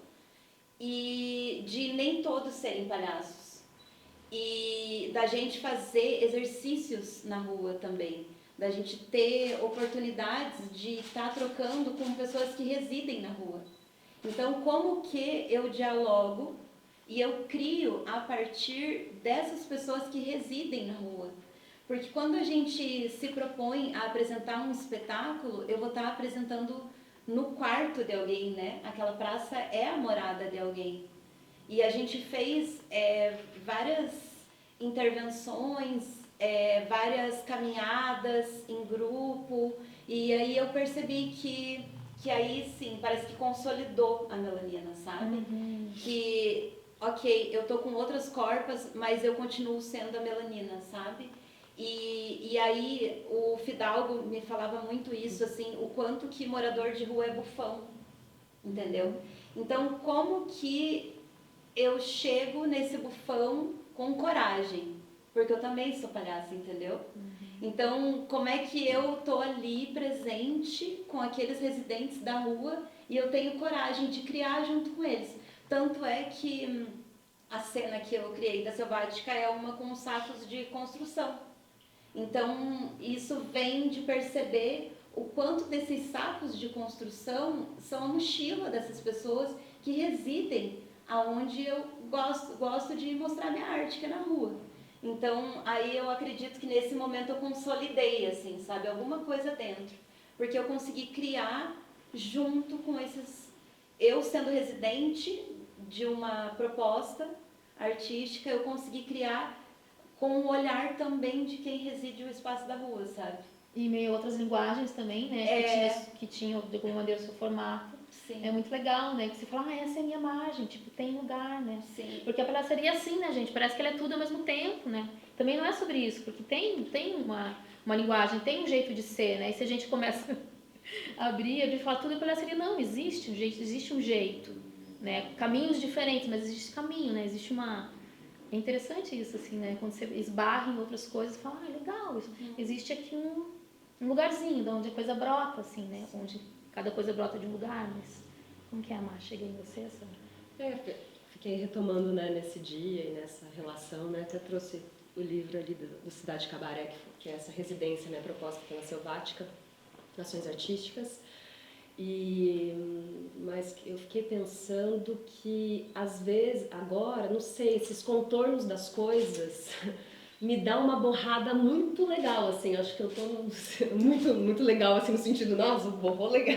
e de nem todos serem palhaços. E da gente fazer exercícios na rua também. Da gente ter oportunidades de estar trocando com pessoas que residem na rua. Então, como que eu dialogo e eu crio a partir dessas pessoas que residem na rua? Porque quando a gente se propõe a apresentar um espetáculo, eu vou estar apresentando no quarto de alguém, né? Aquela praça é a morada de alguém. E a gente fez várias intervenções várias caminhadas em grupo, e aí eu percebi que aí sim, parece que consolidou a melanina, sabe? Que, ok, eu tô com outras corpas, mas eu continuo sendo a melanina, sabe? E aí o Fidalgo me falava muito isso, assim, o quanto que morador de rua é bufão, entendeu? Então, como que eu chego nesse bufão com coragem? Porque eu também sou palhaça, entendeu? Então, como é que eu tô ali presente com aqueles residentes da rua e eu tenho coragem de criar junto com eles? Tanto é que a cena que eu criei da Selvática é uma com sacos de construção. Então, isso vem de perceber o quanto desses sacos de construção são a mochila dessas pessoas que residem aonde eu gosto de mostrar minha arte, que é na rua. Então, aí eu acredito que nesse momento eu consolidei, assim, sabe, alguma coisa dentro. Porque eu consegui criar junto com esses... Eu sendo residente de uma proposta artística, eu consegui criar com o olhar também de quem reside o espaço da rua, sabe? E meio outras linguagens também, né? Que tinham de alguma maneira o seu formato. Sim. É muito legal, né? Que você fala, essa é a minha imagem, tipo, tem lugar, né? Sim. Porque a palhaçaria é assim, né, gente? Parece que ela é tudo ao mesmo tempo, né? Também não é sobre isso, porque tem uma linguagem, tem um jeito de ser, né? E se a gente começa a abrir, a falar tudo é palhaçaria, não, existe um jeito, né? Caminhos diferentes, mas existe caminho, né? Existe uma... É interessante isso, assim, né? Quando você esbarra em outras coisas, fala, legal, isso. Existe aqui um lugarzinho de onde a coisa brota, assim, né? Onde cada coisa brota de um lugar, mas... Como que é, Mar? Chega em você, essa... Fiquei retomando, né, nesse dia e nessa relação, né? Até trouxe o livro ali do Cidade Cabaré, que é essa residência, né, proposta pela Selvática, Ações Artísticas. Mas eu fiquei pensando que, às vezes, agora, não sei, esses contornos das coisas me dá uma borrada muito legal, assim, acho que eu tô muito, muito legal, assim, no sentido, nossa, borrou legal.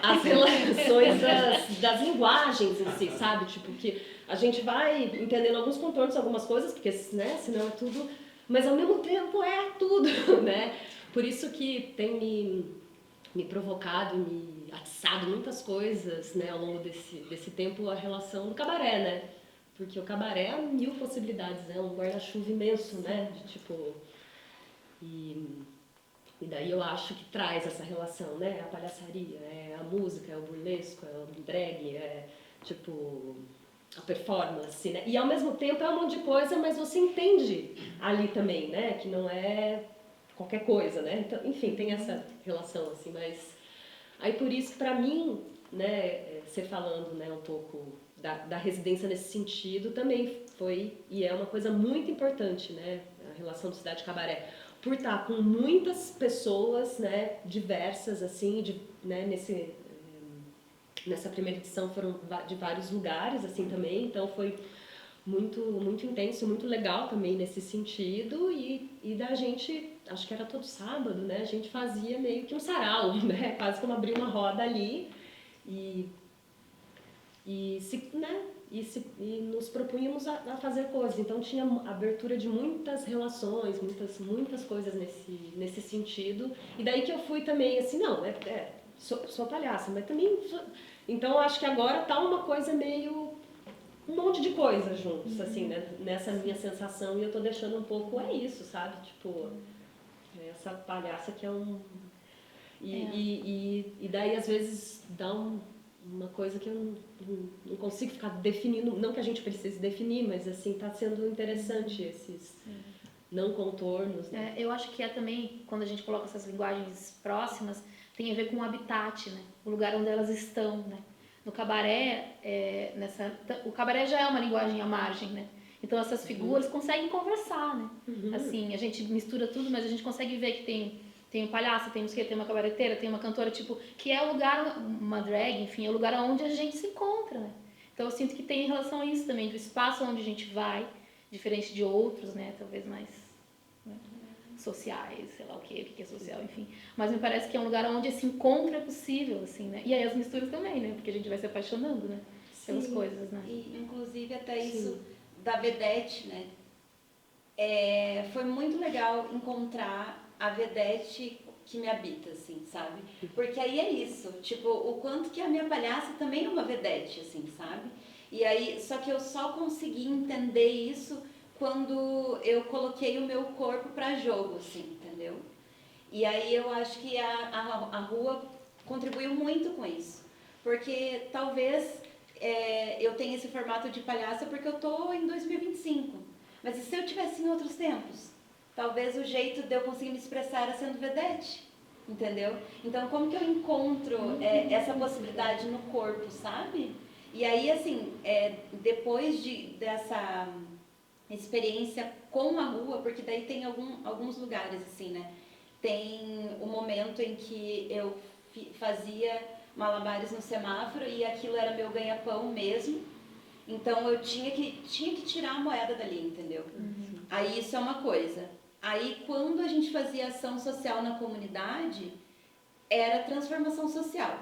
As relações das linguagens em si, sabe? Tipo, que a gente vai entendendo alguns contornos, algumas coisas, porque, né, senão é tudo, mas ao mesmo tempo é tudo, né? Por isso que tem me provocado, me atiçado muitas coisas, né, ao longo desse tempo, a relação do cabaré, né? Porque o cabaré há mil possibilidades, né? Um guarda-chuva imenso, né? De, tipo... E daí eu acho que traz essa relação, né? A palhaçaria, é a música, é o burlesco, é o drag, é, tipo... a performance, né? E ao mesmo tempo é um monte de coisa, mas você entende ali também, né? Que não é qualquer coisa, né? Então, enfim, tem essa relação, assim, mas... Aí, por isso, para mim, né, você falando, né, um pouco da residência nesse sentido, também foi, e é uma coisa muito importante, né, a relação do Cidade Cabaré, por estar com muitas pessoas, né, diversas, assim, né, nessa primeira edição foram de vários lugares, assim, também, então foi muito, muito intenso, muito legal também nesse sentido, e da gente, acho que era todo sábado, né, a gente fazia meio que um sarau, né, quase como abrir uma roda ali, e nos propunhamos a fazer coisas, então tinha abertura de muitas relações, muitas coisas nesse sentido, e daí que eu fui também assim, não, sou palhaça, mas também então acho que agora tá uma coisa meio um monte de coisa juntos, assim, né? Nessa minha sensação, e eu tô deixando um pouco, é isso, sabe? Tipo, essa palhaça que é um... E daí, às vezes, dá uma coisa que eu não consigo ficar definindo, não que a gente precise definir, mas, assim, tá sendo interessante esses não contornos, né? Eu acho que também, quando a gente coloca essas linguagens próximas, tem a ver com o habitat, né? O lugar onde elas estão, né? No cabaré, o cabaré já é uma linguagem à margem, né? Então essas figuras conseguem conversar, né? Assim, a gente mistura tudo, mas a gente consegue ver que tem um palhaço, tem tem uma cabareteira, tem uma cantora, tipo, que é o lugar, uma drag, enfim, é o lugar onde a gente se encontra, né? Então eu sinto que tem em relação a isso também, do espaço onde a gente vai, diferente de outros, né? Talvez mais... né? Sociais, sei lá o que é social, enfim. Mas me parece que é um lugar onde esse encontro é possível, assim, né? E aí as misturas também, né? Porque a gente vai se apaixonando, né? Pelas coisas, né? E, inclusive, até isso da vedete, né? foi muito legal encontrar a vedete que me habita, assim, sabe? Porque aí é isso, tipo, o quanto que a minha palhaça também é uma vedete, assim, sabe? E aí, só que eu só consegui entender isso quando eu coloquei o meu corpo pra jogo, assim, entendeu? E aí eu acho que a rua contribuiu muito com isso. Porque talvez eu tenha esse formato de palhaça porque eu tô em 2025. Mas e se eu tivesse em outros tempos? Talvez o jeito de eu conseguir me expressar era sendo vedete. Entendeu? Então como que eu encontro essa possibilidade no corpo, sabe? E aí, assim, depois dessa experiência com a rua, porque daí tem alguns lugares, assim, né? Tem o momento em que eu fazia malabares no semáforo e aquilo era meu ganha-pão mesmo. Então eu tinha que tirar a moeda dali, entendeu? Aí isso é uma coisa. Aí quando a gente fazia ação social na comunidade, era transformação social.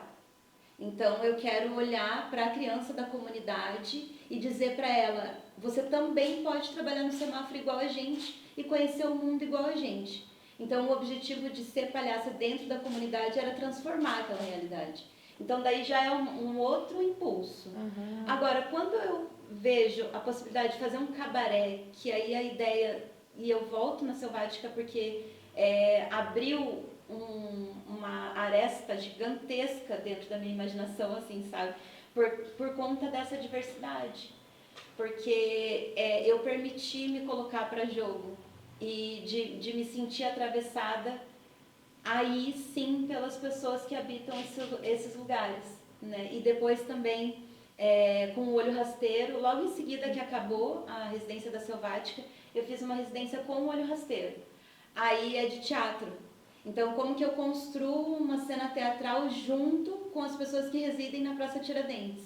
Então eu quero olhar para a criança da comunidade e dizer para ela, você também pode trabalhar no semáforo igual a gente e conhecer o mundo igual a gente. Então o objetivo de ser palhaça dentro da comunidade era transformar aquela realidade. Então daí já é um outro impulso. Agora, quando eu vejo a possibilidade de fazer um cabaré, que aí a ideia, e eu volto na Selvática porque abriu uma aresta gigantesca dentro da minha imaginação, assim, sabe? Por conta dessa diversidade. Porque eu permiti me colocar para jogo e de me sentir atravessada aí sim pelas pessoas que habitam esses lugares, né? E depois também com o Olho Rasteiro, logo em seguida que acabou a residência da Selvática, eu fiz uma residência com o Olho Rasteiro. Aí é de teatro. Então, como que eu construo uma cena teatral junto com as pessoas que residem na Praça Tiradentes?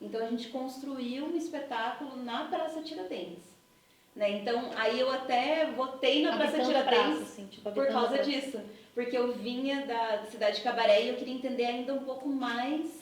Então, a gente construiu um espetáculo na Praça Tiradentes. Né? Então, aí eu até votei na Praça Tiradentes assim, tipo, por causa disso. Porque eu vinha da cidade de Cabaré e eu queria entender ainda um pouco mais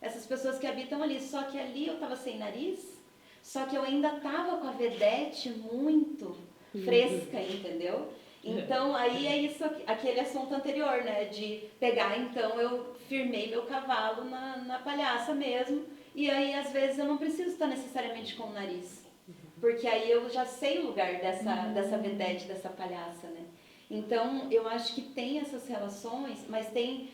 essas pessoas que habitam ali. Só que ali eu estava sem nariz, só que eu ainda estava com a vedete muito fresca, entendeu? Então, aí é isso, aquele assunto anterior, né? De pegar, então, eu firmei meu cavalo na palhaça mesmo. E aí, às vezes, eu não preciso estar necessariamente com o nariz. Porque aí eu já sei o lugar dessa vedete, dessa palhaça, né? Então, eu acho que tem essas relações, mas tem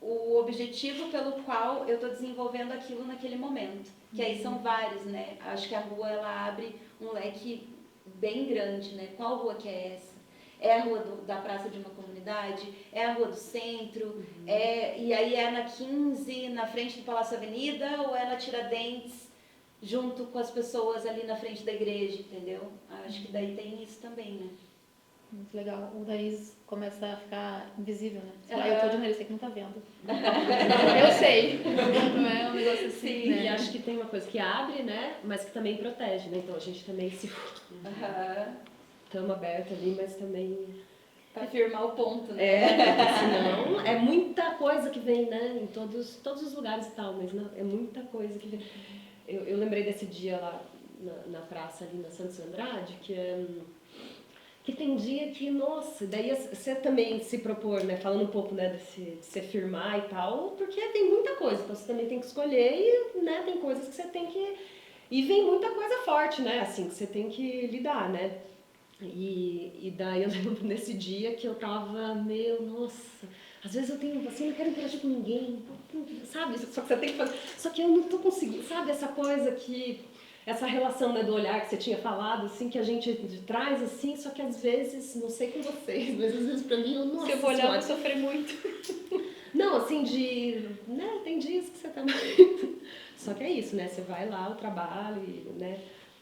o objetivo pelo qual eu estou desenvolvendo aquilo naquele momento. Que aí são vários, né? Acho que a rua, ela abre um leque bem grande, né? Qual rua que é essa? É a rua da praça de uma comunidade? É a rua do centro? E aí é na 15, na frente do Palácio Avenida, ou é na Tiradentes, junto com as pessoas ali na frente da igreja, entendeu? Acho que daí tem isso também, né? Muito legal. O nariz começa a ficar invisível, né? Sei lá, eu tô de nariz, você que não tá vendo. Eu sei. Não é um negócio assim, Sim, né? e acho que tem uma coisa que abre, né? Mas que também protege, né? Então a gente também se... Tamo aberto ali, mas também... Pra firmar o ponto, né? Porque senão é muita coisa que vem, né? Em todos os lugares e tal, mas não, é muita coisa que vem. Eu lembrei desse dia lá na praça ali na Santos Andrade, que tem dia que, nossa, daí você também se propor, né, falando um pouco, né, de se firmar e tal, porque tem muita coisa, então você também tem que escolher e, né, tem coisas que você tem que... E vem muita coisa forte, né, assim, que você tem que lidar, né. E daí eu lembro nesse dia que eu tava, nossa, às vezes eu tenho, assim, não quero interagir com ninguém, sabe, só que você tem que fazer, só que eu não tô conseguindo, sabe, essa coisa que... Essa relação, né, do olhar que você tinha falado, assim, que a gente traz, assim, só que às vezes, não sei com vocês, mas às vezes pra mim, nossa, se eu vou olhar, eu vou sofrer muito. Não, assim, né, tem dias que você tá... Só que é isso, né, você vai lá, o trabalho, né...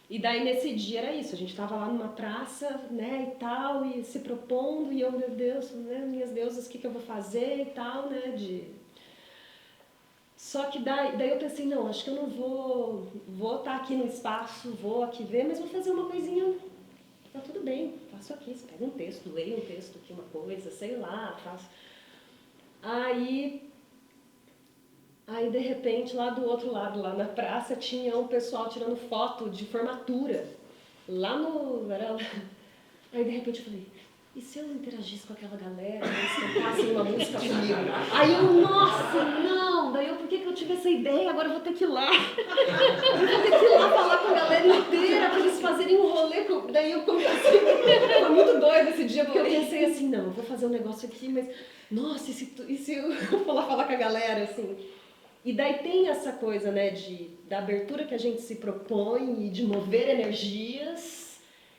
E daí, nesse dia, era isso, a gente tava lá numa praça, né, e tal, e se propondo, e eu, meu Deus, né, minhas deusas, o que eu vou fazer e tal, né, Só que daí eu pensei, não, acho que eu não vou estar aqui no espaço, vou aqui ver, mas vou fazer uma coisinha, tá tudo bem, faço aqui, você pega um texto, leia um texto aqui, uma coisa, sei lá, faço. Aí, de repente, lá do outro lado, lá na praça, tinha um pessoal tirando foto de formatura. lá no... Aí de repente eu falei, e se eu interagisse com aquela galera, eles cantassem uma música comigo? Aí eu, nossa, não! Daí eu, por que eu tive essa ideia? Agora eu vou ter que ir lá. Eu vou ter que ir lá falar com a galera inteira para eles fazerem um rolê. Daí eu comecei, foi muito doido esse dia, porque eu pensei assim, não, eu vou fazer um negócio aqui, mas, nossa, e se eu for lá falar com a galera, assim? E daí tem essa coisa, né, da abertura que a gente se propõe e de mover energias.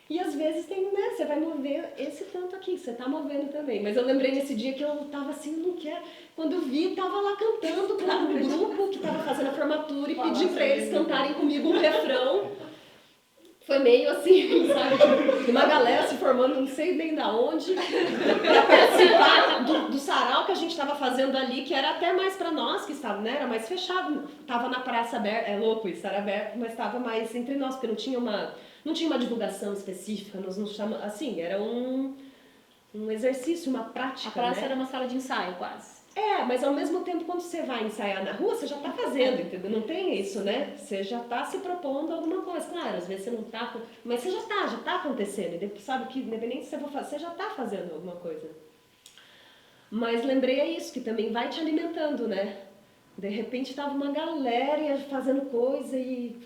E às vezes tem, né, você vai mover esse tanto aqui, você tá movendo também. Mas eu lembrei nesse dia que eu tava assim, não quero. Quando eu vi, tava lá cantando com um grupo que tava fazendo a formatura e pedi pra eles cantarem comigo um refrão. Foi meio assim, sabe? Tipo, uma galera se formando, não sei nem da onde, pra participar do sarau que a gente tava fazendo ali, que era até mais pra nós que estava, né? Era mais fechado. Tava na praça aberta, é louco isso, era aberto, mas tava mais entre nós, porque não tinha uma divulgação específica, nós não chamamos, assim, era um exercício, uma prática, A praça né? era uma sala de ensaio, quase. Mas ao mesmo tempo, quando você vai ensaiar na rua, você já está fazendo, entendeu? Não tem isso, né? Você já está se propondo alguma coisa. Claro, às vezes você não está, mas você já está acontecendo. Sabe que, independente se você for fazer, você já está fazendo alguma coisa. Mas lembrei isso, que também vai te alimentando, né? De repente estava uma galera fazendo coisa e...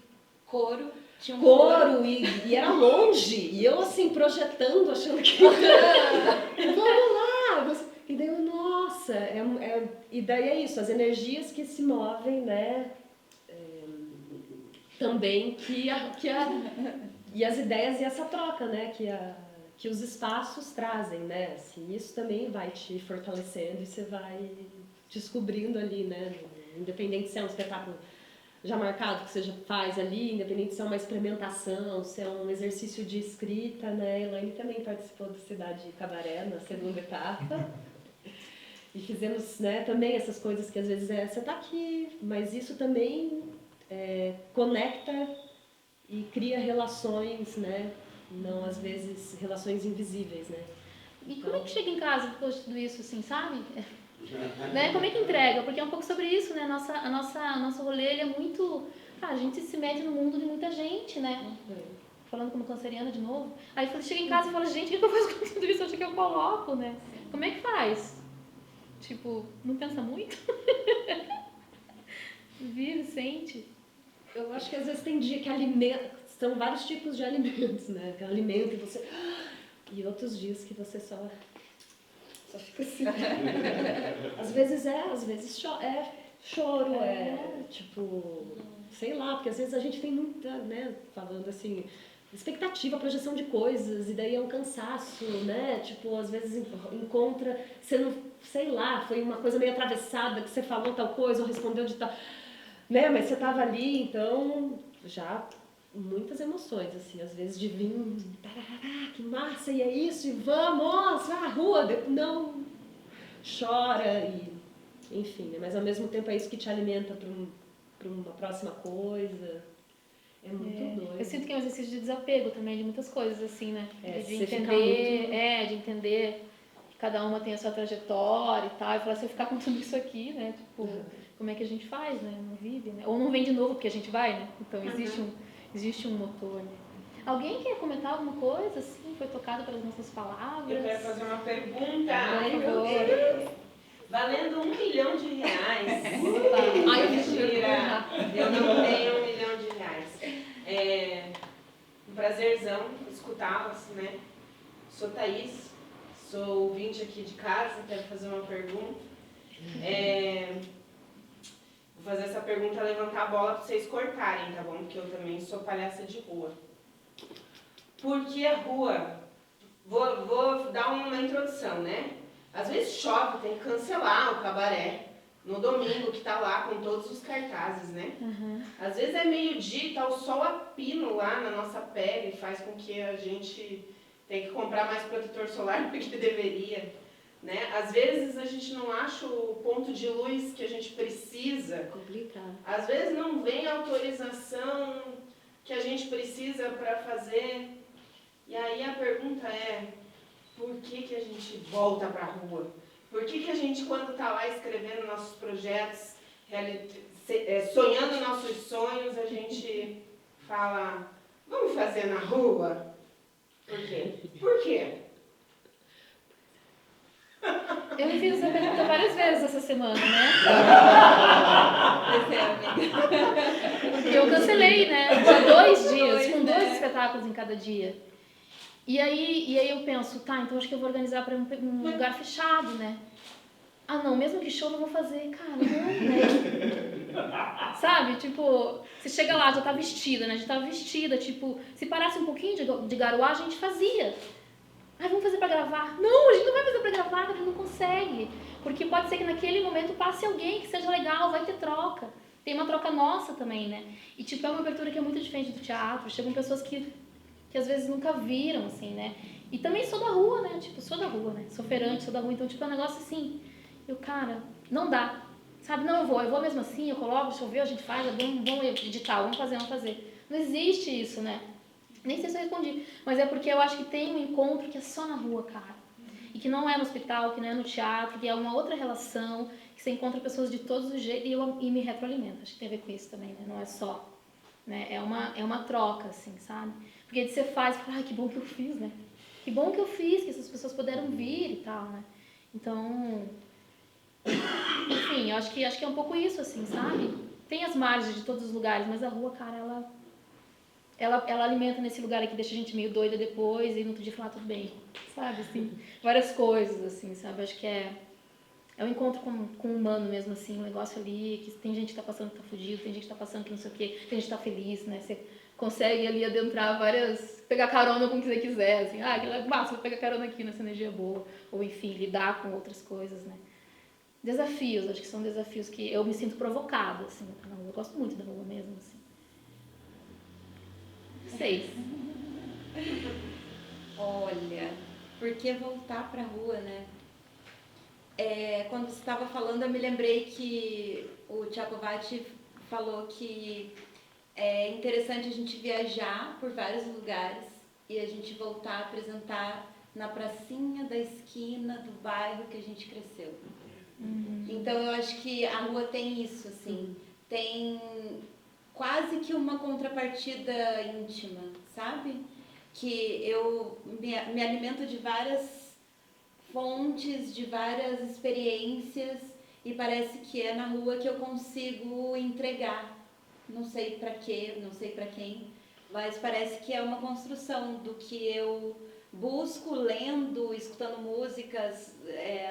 Coro. Tinha um coro e era longe. E eu assim, projetando, achando que... Vamos lá! E daí eu, nossa, e daí é isso, as energias que se movem, né? Também e as ideias e essa troca, né? Que os espaços trazem, né? Assim, isso também vai te fortalecendo e você vai descobrindo ali, né? Independente se é um espetáculo já marcado que você já faz ali, independente se é uma experimentação, se é um exercício de escrita, né? A Elaine também participou do Cidade Cabaré na segunda etapa. E fizemos, né, também essas coisas que às vezes você tá aqui, mas isso também conecta e cria relações, né? Não, às vezes, relações invisíveis, né? E como é que chega em casa depois de tudo isso, assim, sabe? Né? Como é que entrega? Porque é um pouco sobre isso, né? Nosso rolê, ele é muito... a gente se mete no mundo de muita gente, né? Falando como canceriana de novo. Aí você chega em casa e fala, gente, o que eu faço com tudo isso? Acho que eu coloco, né? Como é que faz? Tipo, não pensa muito? Vive, sente. Eu acho que às vezes tem dia que são vários tipos de alimentos, né? Que alimento e você... E outros dias que você só fica assim. Às vezes choro, tipo, sei lá, porque às vezes a gente tem muita, né, falando assim, expectativa, projeção de coisas, e daí é um cansaço, né? Tipo, às vezes encontra, você não, sei lá, foi uma coisa meio atravessada, que você falou tal coisa ou respondeu de tal, né? Mas você tava ali, então, já muitas emoções, assim, às vezes de vir, que massa, e é isso, e vamos, vai à rua, não, chora, e enfim, né? Mas ao mesmo tempo é isso que te alimenta para uma próxima coisa. É muito doido. Eu sinto que é um exercício de desapego também de muitas coisas, assim, né? De entender que cada uma tem a sua trajetória e tal. E falar, se eu ficar com tudo isso aqui, né? Tipo, como é que a gente faz, né? Não vive, né? Ou não vem de novo porque a gente vai, né? Então existe um motor, né? Alguém quer comentar alguma coisa, assim? Foi tocado pelas nossas palavras? Eu quero fazer uma pergunta. Ai, por favor. Valendo R$1 milhão. Ai, Mentira, eu não tenho R$1 milhão. Um prazerzão escutá-las, né? Sou Thaís, sou ouvinte aqui de casa, quero fazer uma pergunta. Vou fazer essa pergunta, levantar a bola para vocês cortarem, tá bom? Porque eu também sou palhaça de rua. Por que a rua? Vou dar uma introdução, né? Às vezes chove, tem que cancelar o cabaré no domingo, que tá lá com todos os cartazes, né? Às vezes é meio-dia e tá o sol a pino lá na nossa pele, faz com que a gente tenha que comprar mais protetor solar do que deveria, né? Às vezes a gente não acha o ponto de luz que a gente precisa. Complicado. Às vezes não vem a autorização que a gente precisa para fazer. E aí a pergunta é, por que a gente volta para a rua? Por que a gente, quando está lá escrevendo nossos projetos, sonhando nossos sonhos, a gente fala, vamos fazer na rua? Por quê? Por quê? Eu me fiz essa pergunta várias vezes essa semana, né? Pois é, amiga. Porque eu cancelei, né? Tinha 2 dias, Dois, com né? 2 espetáculos em cada dia. E aí eu penso, tá, então acho que eu vou organizar para um lugar fechado, né? Ah, não, mesmo que show eu não vou fazer. Cara, não, né? Sabe? Tipo, você chega lá, já tá vestida, né? Já tava vestida, tipo, se parasse um pouquinho de garoar, a gente fazia. Ai, vamos fazer pra gravar. Não, a gente não vai fazer pra gravar, a gente não consegue. Porque pode ser que naquele momento passe alguém que seja legal, vai ter troca. Tem uma troca nossa também, né? E tipo, é uma abertura que é muito diferente do teatro. Chegam pessoas que às vezes nunca viram, assim, né? E também sou da rua, né? Tipo, sou da rua, né? Sou feirante, sou da rua. Então, tipo, é um negócio assim... Eu, cara, não dá. Sabe? Não, eu vou mesmo assim, eu coloco, choveu, a gente faz, vamos editar, vamos fazer. Não existe isso, né? Nem sei se eu respondi. Mas é porque eu acho que tem um encontro que é só na rua, cara. E que não é no hospital, que não é no teatro, que é uma outra relação, que você encontra pessoas de todos os jeitos e me retroalimenta. Acho que tem a ver com isso também, né? Não é só. Né? É uma troca, assim, sabe? Porque você faz e fala, ai, que bom que eu fiz, né? Que bom que eu fiz, que essas pessoas puderam vir e tal, né? Então, enfim, eu acho que é um pouco isso, assim, sabe? Tem as margens de todos os lugares, mas a rua, cara, ela alimenta nesse lugar aqui, deixa a gente meio doida depois e no outro dia falar tudo bem, sabe? Assim, várias coisas, assim, sabe? Acho que é um encontro com o humano mesmo, assim, um negócio ali, que tem gente que tá passando que tá fudido, tem gente que tá passando que não sei o quê, tem gente que tá feliz, né? Você consegue ali adentrar pegar carona com o que você quiser, assim, aquilo é massa, vou pegar carona aqui nessa energia boa, ou enfim, lidar com outras coisas, né? Desafios, acho que são desafios que eu me sinto provocada, assim, na rua. Eu gosto muito da rua mesmo, assim. Vocês? Olha, por que voltar pra rua, né? Quando você estava falando, eu me lembrei que o Tchakovati falou que é interessante a gente viajar por vários lugares e a gente voltar a apresentar na pracinha da esquina do bairro que a gente cresceu. Então eu acho que a rua tem isso, assim, tem quase que uma contrapartida íntima, sabe? Que eu me alimento de várias fontes, de várias experiências e parece que é na rua que eu consigo entregar. Não sei pra quê, não sei pra quem, mas parece que é uma construção do que eu busco lendo, escutando músicas,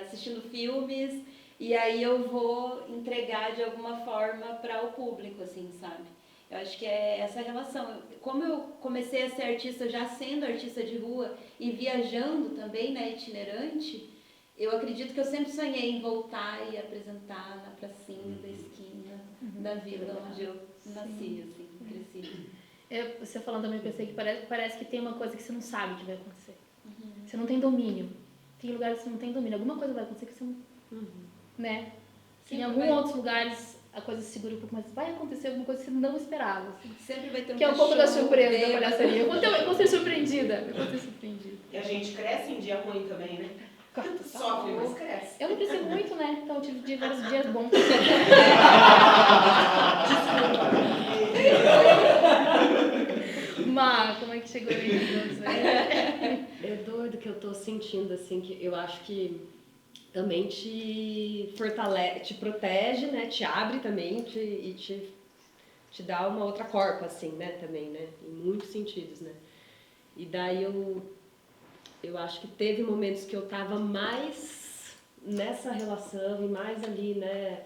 assistindo filmes, e aí eu vou entregar de alguma forma para o público, assim, sabe? Eu acho que é essa relação. Como eu comecei a ser artista já sendo artista de rua e viajando também, né, itinerante, eu acredito que eu sempre sonhei em voltar e apresentar na pracinha da esquina da vila onde eu nasci, assim, cresci. Você falando também, pensei que parece que tem uma coisa que você não sabe que vai acontecer. Você não tem domínio. Tem lugares que você não tem domínio. Alguma coisa vai acontecer que você não... Né? Em alguns outros lugares a coisa se segura um pouco, mas vai acontecer alguma coisa que você não esperava. Assim. Sempre vai ter um que é um pouco da cachorro surpresa da bêbado. palhaçaria. Eu vou ser surpreendida. E a gente cresce em dia ruim também, né? Sofre, mas cresce. Eu não cresci muito, né? Então eu tive vários dias bons. Mas como é que chegou aí? É doido que eu tô sentindo, assim, que eu acho que também te fortalece, te protege, né? Te abre também e te dá uma outra corpa, assim, né? Também, né? Em muitos sentidos, né? E daí eu acho que teve momentos que eu tava mais nessa relação e mais ali, né?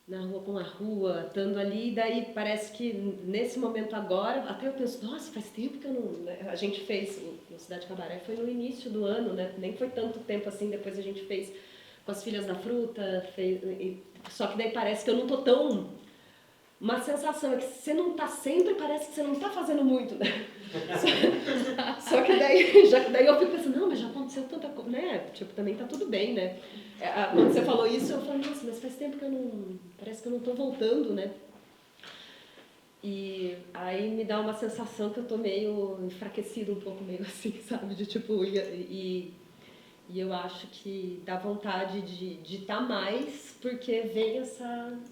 Na rua com a rua, estando ali, e daí parece que nesse momento agora, até eu penso, nossa, faz tempo que eu não... Né? A gente fez no Cidade Cabaré, foi no início do ano, né? Nem foi tanto tempo assim, depois a gente fez com as Filhas da Fruta, só que daí parece que eu não tô tão... Uma sensação é que você não tá sempre, parece que você não tá fazendo muito, né? Só que daí eu fico pensando, não, mas já aconteceu tanta coisa, né? Tipo, também tá tudo bem, né? Quando você falou isso, eu falei, nossa, mas faz tempo que eu não... Parece que eu não tô voltando, né? E aí me dá uma sensação que eu tô meio enfraquecida um pouco, meio assim, sabe? De tipo, e eu acho que dá vontade de estar mais, porque vem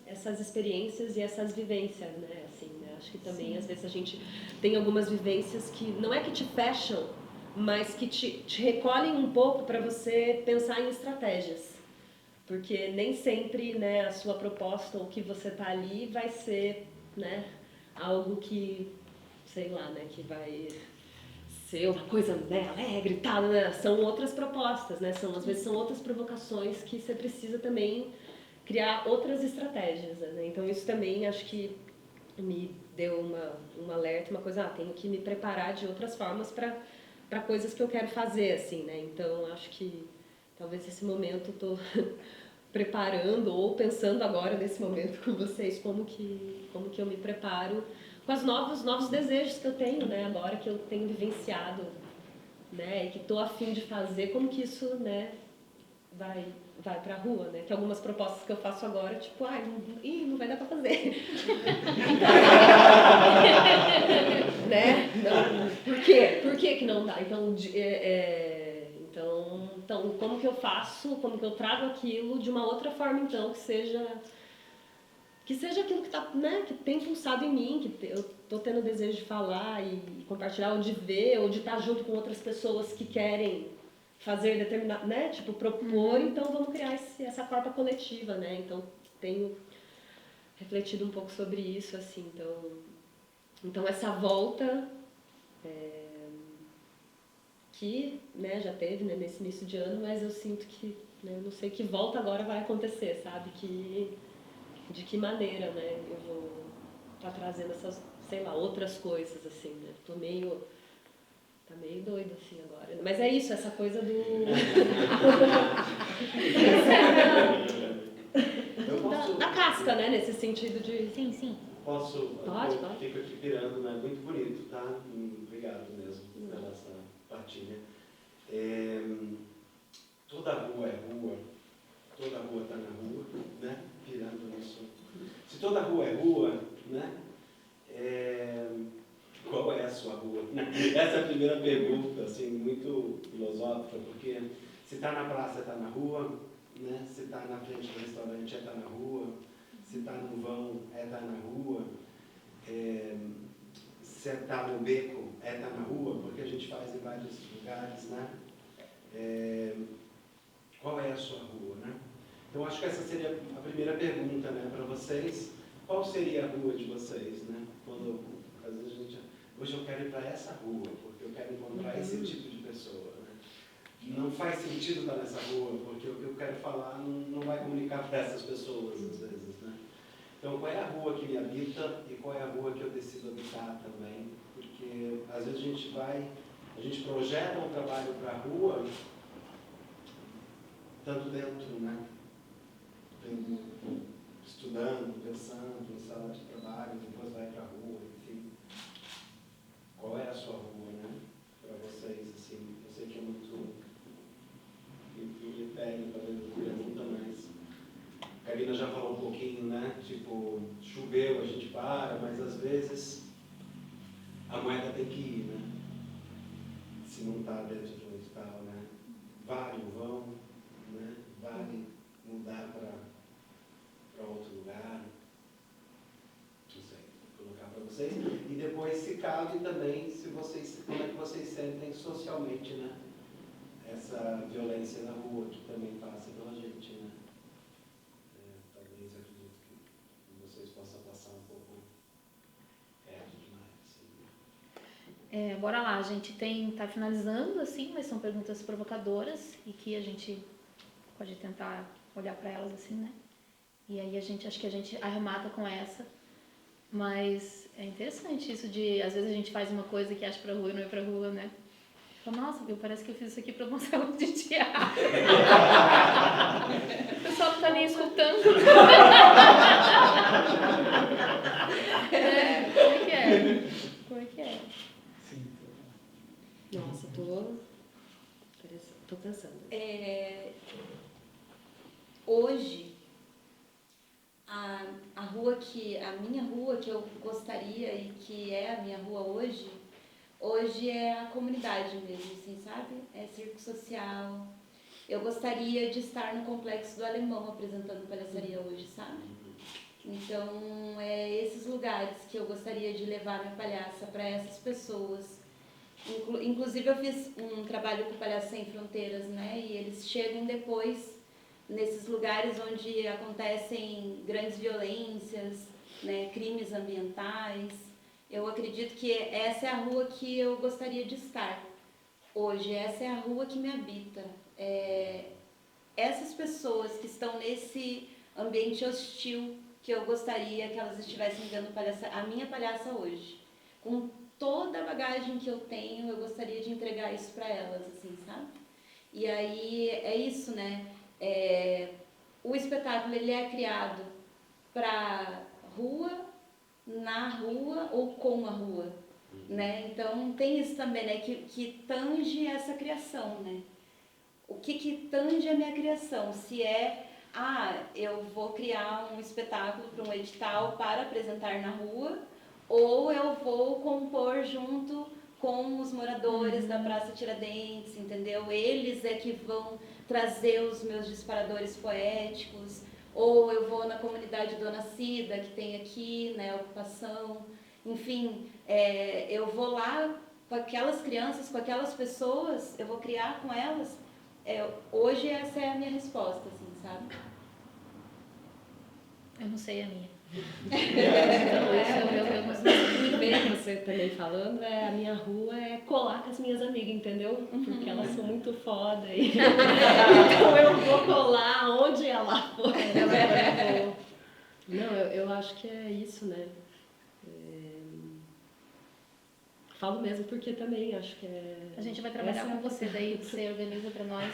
essas experiências e essas vivências, né? Assim, né? Acho que também, às vezes, a gente tem algumas vivências que não é que te fecham, mas que te recolhem um pouco para você pensar em estratégias. Porque nem sempre, né, a sua proposta ou o que você tá ali vai ser, né, algo que, sei lá, né, que vai ser uma coisa, né, alegre e tal, né? São outras propostas, né? Às vezes são outras provocações que você precisa também criar outras estratégias, né? Então isso também acho que me deu um alerta, uma coisa, tenho que me preparar de outras formas para coisas que eu quero fazer, assim, né? Então acho que talvez esse momento eu tô preparando ou pensando agora nesse momento com vocês como que eu me preparo com os novos desejos que eu tenho, né? Agora que eu tenho vivenciado, né? E que estou a fim de fazer, como que isso, né? Vai para a rua, né? Que algumas propostas que eu faço agora, tipo, não vai dar para fazer. Né? Não, por quê? Por que que não dá? Então, então, como que eu faço, como que eu trago aquilo de uma outra forma, então, que seja aquilo que tá, né, que tem pulsado em mim, que eu tô tendo desejo de falar e compartilhar, ou de ver, ou de estar junto com outras pessoas que querem fazer determinado, né, tipo, propor, então vamos criar essa corpa coletiva, né, então tenho refletido um pouco sobre isso, assim, então essa volta que, né, já teve, né, nesse início de ano, mas eu sinto que, né, eu não sei que volta agora vai acontecer, sabe, de que maneira, né, eu vou estar trazendo essas, sei lá, outras coisas, assim, né, tá meio doido, assim, agora, mas é isso, essa coisa do... da casca, né, nesse sentido de... Sim. Posso? Pode. Fico aqui pirando, né? Muito bonito, tá? Obrigado mesmo pela essa partilha. Toda rua é rua, toda rua está na rua, né? Pirando nisso. Se toda rua é rua, né? Qual é a sua rua? Essa é a primeira pergunta, assim, muito filosófica, porque se está na praça, está na rua, né? Se está na frente do restaurante, está na rua. Se está no vão, está na rua. Se está no beco, está na rua, porque a gente faz em vários lugares, né? Qual é a sua rua, né? Então, acho que essa seria a primeira pergunta, né, para vocês. Qual seria a rua de vocês, né? Às vezes hoje eu quero ir para essa rua, porque eu quero encontrar esse tipo de pessoa, né? Não faz sentido estar nessa rua, porque o que eu quero falar não vai comunicar para essas pessoas, às vezes, né? Então, qual é a rua que me habita e qual é a rua que eu decido habitar também? Porque, às vezes, a gente projeta um trabalho para a rua, tanto dentro, né? Estudando, pensando, em sala de trabalho, depois vai para a rua, enfim. Qual é a sua rua, né? Para vocês, assim, eu sei que é muito... me pego para ver a pergunta, mas... A Karina já falou um pouquinho, né? Tipo, choveu, a gente para, mas às vezes a moeda tem que ir, né? Se não está dentro de um edital, né? Vale o vão, né? Vale mudar para outro lugar. Não sei, vou colocar para vocês. E depois, se cabe também, como é que vocês sentem socialmente, né? Essa violência na rua que também passa pela gente, né? Talvez acredito que vocês possam passar um pouco perto demais. Assim. Bora lá, a gente tá finalizando, assim, mas são perguntas provocadoras e que a gente pode tentar olhar para elas assim, né? E aí acho que a gente arremata com essa, mas é interessante isso de, às vezes a gente faz uma coisa que acha pra rua e não é pra rua, né? Fala, nossa, parece que eu fiz isso aqui pra uma sala de teatro. O pessoal não tá nem escutando. Como é que é? Sim. Nossa, tô pensando. Hoje, a minha rua que eu gostaria e que é a minha rua hoje é a comunidade mesmo, assim, sabe? É circo social. Eu gostaria de estar no Complexo do Alemão apresentando palhaçaria hoje, sabe? Então, é esses lugares que eu gostaria de levar minha palhaça para essas pessoas. Inclusive, eu fiz um trabalho com Palhaços Sem Fronteiras, né? E eles chegam depois nesses lugares onde acontecem grandes violências, né? Crimes ambientais. Eu acredito que essa é a rua que eu gostaria de estar hoje. Essa é a rua que me habita. Essas pessoas que estão nesse ambiente hostil que eu gostaria que elas estivessem vendo a minha palhaça hoje. Com toda a bagagem que eu tenho, eu gostaria de entregar isso para elas, assim, sabe? E aí é isso, né? O espetáculo ele é criado para rua, na rua ou com a rua, né? Então tem isso também, né? Que tange essa criação, né? O que tange a minha criação? Se eu vou criar um espetáculo para um edital para apresentar na rua, ou eu vou compor junto com os moradores da Praça Tiradentes, entendeu? Eles é que vão trazer os meus disparadores poéticos, ou eu vou na comunidade Dona Cida, que tem aqui, né, ocupação. Enfim, eu vou lá com aquelas crianças, com aquelas pessoas, eu vou criar com elas. Hoje essa é a minha resposta, assim, sabe? Eu não sei a minha. Eu consigo ver você também falando, a minha rua é colar com as minhas amigas, entendeu? Porque elas são muito foda. Então eu vou colar onde ela for. Não, eu acho que é isso, né? Falo mesmo porque também acho que A gente vai trabalhar com você, daí você organiza pra nós.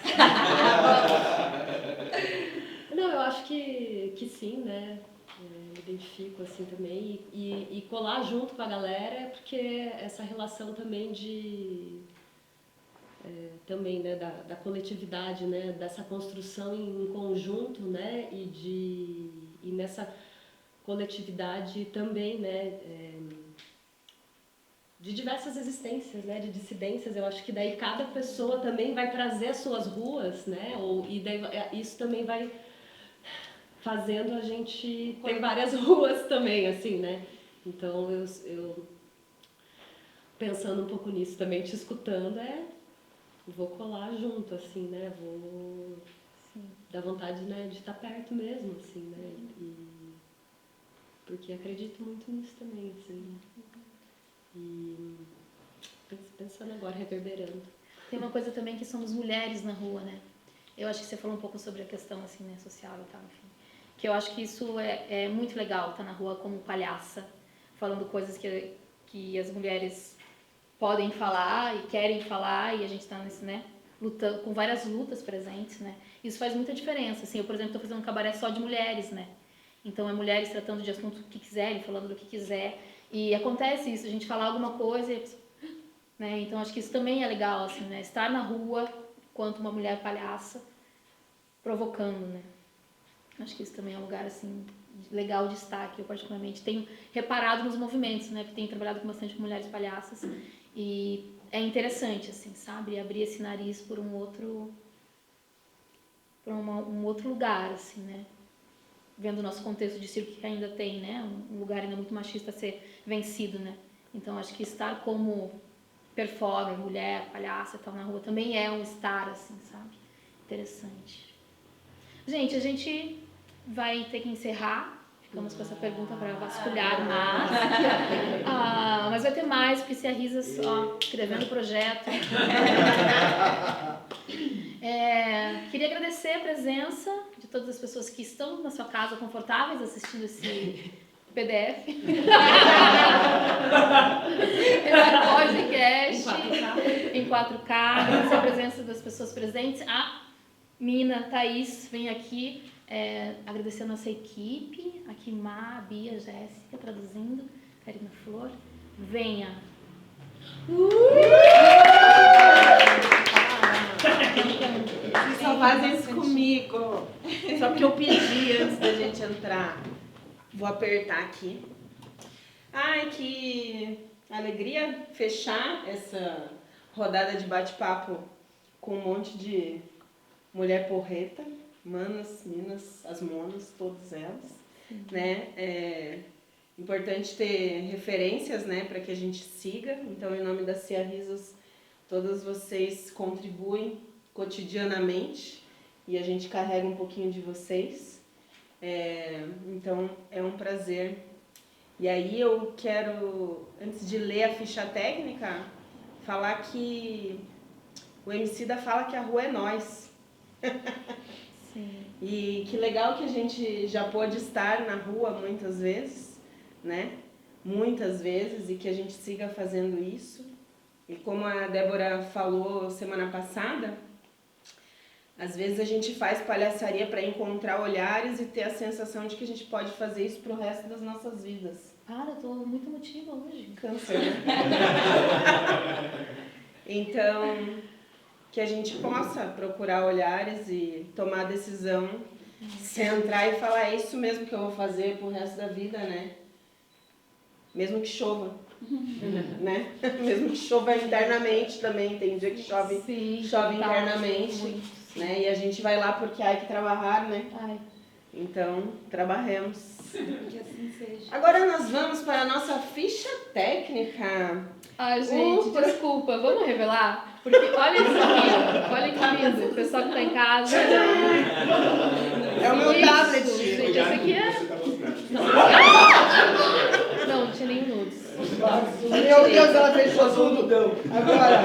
Não, eu acho que sim, né? Me identifico assim também. E colar junto com a galera, porque essa relação também também, né, da coletividade, né? Dessa construção em conjunto, né? E nessa coletividade também, né? De diversas existências, né, de dissidências. Eu acho que daí cada pessoa também vai trazer as suas ruas, né, e daí isso também vai fazendo a gente ter várias ruas também, assim, né. Então eu pensando um pouco nisso também, te escutando, vou colar junto, assim, né, vou dar vontade, né, de estar perto mesmo, assim, né, porque acredito muito nisso também, assim. E pensando agora, reverberando. Tem uma coisa também que somos mulheres na rua, né? Eu acho que você falou um pouco sobre a questão assim, né, social e tal, enfim. Que eu acho que isso é muito legal, estar na rua como palhaça, falando coisas que as mulheres podem falar e querem falar, e a gente está nesse, né, lutando, com várias lutas presentes, né? Isso faz muita diferença. Assim, eu, por exemplo, estou fazendo um cabaré só de mulheres, né? Então, é mulheres tratando de assuntos que quiserem, falando do que quiser. E acontece isso, a gente falar alguma coisa, né? Então acho que isso também é legal, assim, né? Estar na rua enquanto uma mulher palhaça, provocando, né? Acho que isso também é um lugar, assim, legal de estar, que eu particularmente tenho reparado nos movimentos, né? Porque tenho trabalhado com bastante mulheres palhaças e é interessante, assim, sabe? Abrir esse nariz por um outro lugar, assim, né? Vendo o nosso contexto de circo que ainda tem, né, um lugar ainda muito machista a ser vencido, né. Então acho que estar como performer, mulher, palhaça e tal na rua também é um estar, assim, sabe? Interessante. Gente, a gente vai ter que encerrar. Ficamos com essa pergunta para vasculhar mais. Mas vai ter mais, porque se a Risa só escrevendo o projeto. Queria agradecer a presença de todas as pessoas que estão na sua casa confortáveis assistindo esse PDF. Esse podcast em 4K. Agradecer a presença das pessoas presentes. A Mina, Thaís, vem aqui. Agradecer a nossa equipe. Aqui, Má, Bia, Jéssica, traduzindo. Karina Flor. Venha. Vocês só fazem isso comigo. Só porque eu pedi antes da gente entrar. Vou apertar aqui. Ai, que alegria fechar essa rodada de bate-papo com um monte de mulher porreta. Manas, minas, as monas, todas elas. né? É importante ter referências, né, para que a gente siga. Então, em nome da Cia Risas, todos vocês contribuem cotidianamente e a gente carrega um pouquinho de vocês. Então, é um prazer. E aí eu quero, antes de ler a ficha técnica, falar que o Emicida fala que a rua é nós. Sim. E que legal que a gente já pôde estar na rua muitas vezes, né? Muitas vezes, e que a gente siga fazendo isso. E como a Débora falou semana passada, às vezes a gente faz palhaçaria para encontrar olhares e ter a sensação de que a gente pode fazer isso pro resto das nossas vidas. Para, eu tô muito emotiva hoje. Câncer, né? Então, que a gente possa procurar olhares e tomar a decisão, centrar e falar, é isso mesmo que eu vou fazer pro resto da vida, né? Mesmo que chova, né? Mesmo que chova internamente também, tem dia que chove, Sim, chove tá, internamente, muito, sim. né? E a gente vai lá porque há que trabalhar, né? Ai, Então, trabalhemos. Que assim seja. Agora nós vamos para a nossa ficha técnica. Ai, gente, desculpa, vamos revelar? Porque olha isso aqui, olha que lindo, o pessoal que tá em casa. É o meu Isso, tablet. gente, esse aqui é... Você tá mostrando. Não, não tinha nem nudes. Meu Deus, ela fechou tudo. Agora.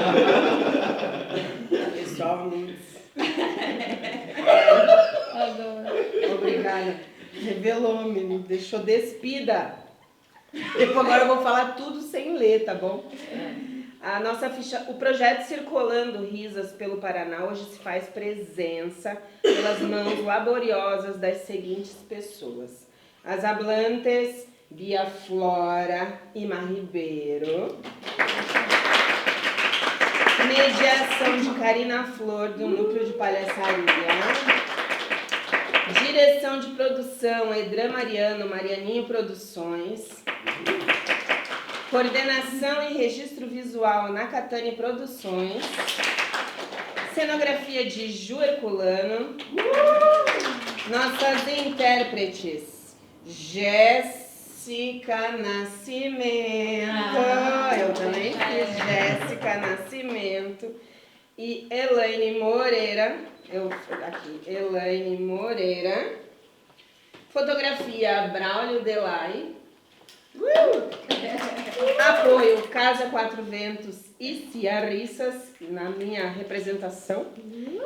Pessoal, Adoro. obrigada. Revelou, me deixou despida. Agora eu vou falar tudo sem ler, tá bom? A nossa ficha, o projeto Circulando Risas pelo Paraná hoje se faz presença pelas mãos laboriosas das seguintes pessoas: as hablantes Bia Flora e Mar Ribeiro, mediação de Karina Flor do Núcleo de Palhaçaria, direção de produção Edran Mariano, Marianinho Produções, coordenação e registro visual Nakatani Produções, cenografia de Ju Herculano, nossas intérpretes Jéssica Nascimento, eu também fiz Jéssica Nascimento, e Elaine Moreira, Elaine Moreira, fotografia Braulio Delay, apoio Casa Quatro Ventos e Ciarrissas na minha representação.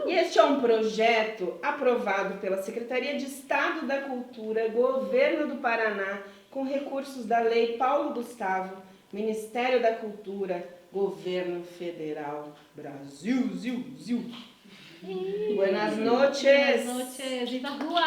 E este é um projeto aprovado pela Secretaria de Estado da Cultura, Governo do Paraná, com recursos da Lei Paulo Gustavo, Ministério da Cultura, Governo Federal, Brasil, ziu, ziu. Buenas noches. Boas noites, viva a rua!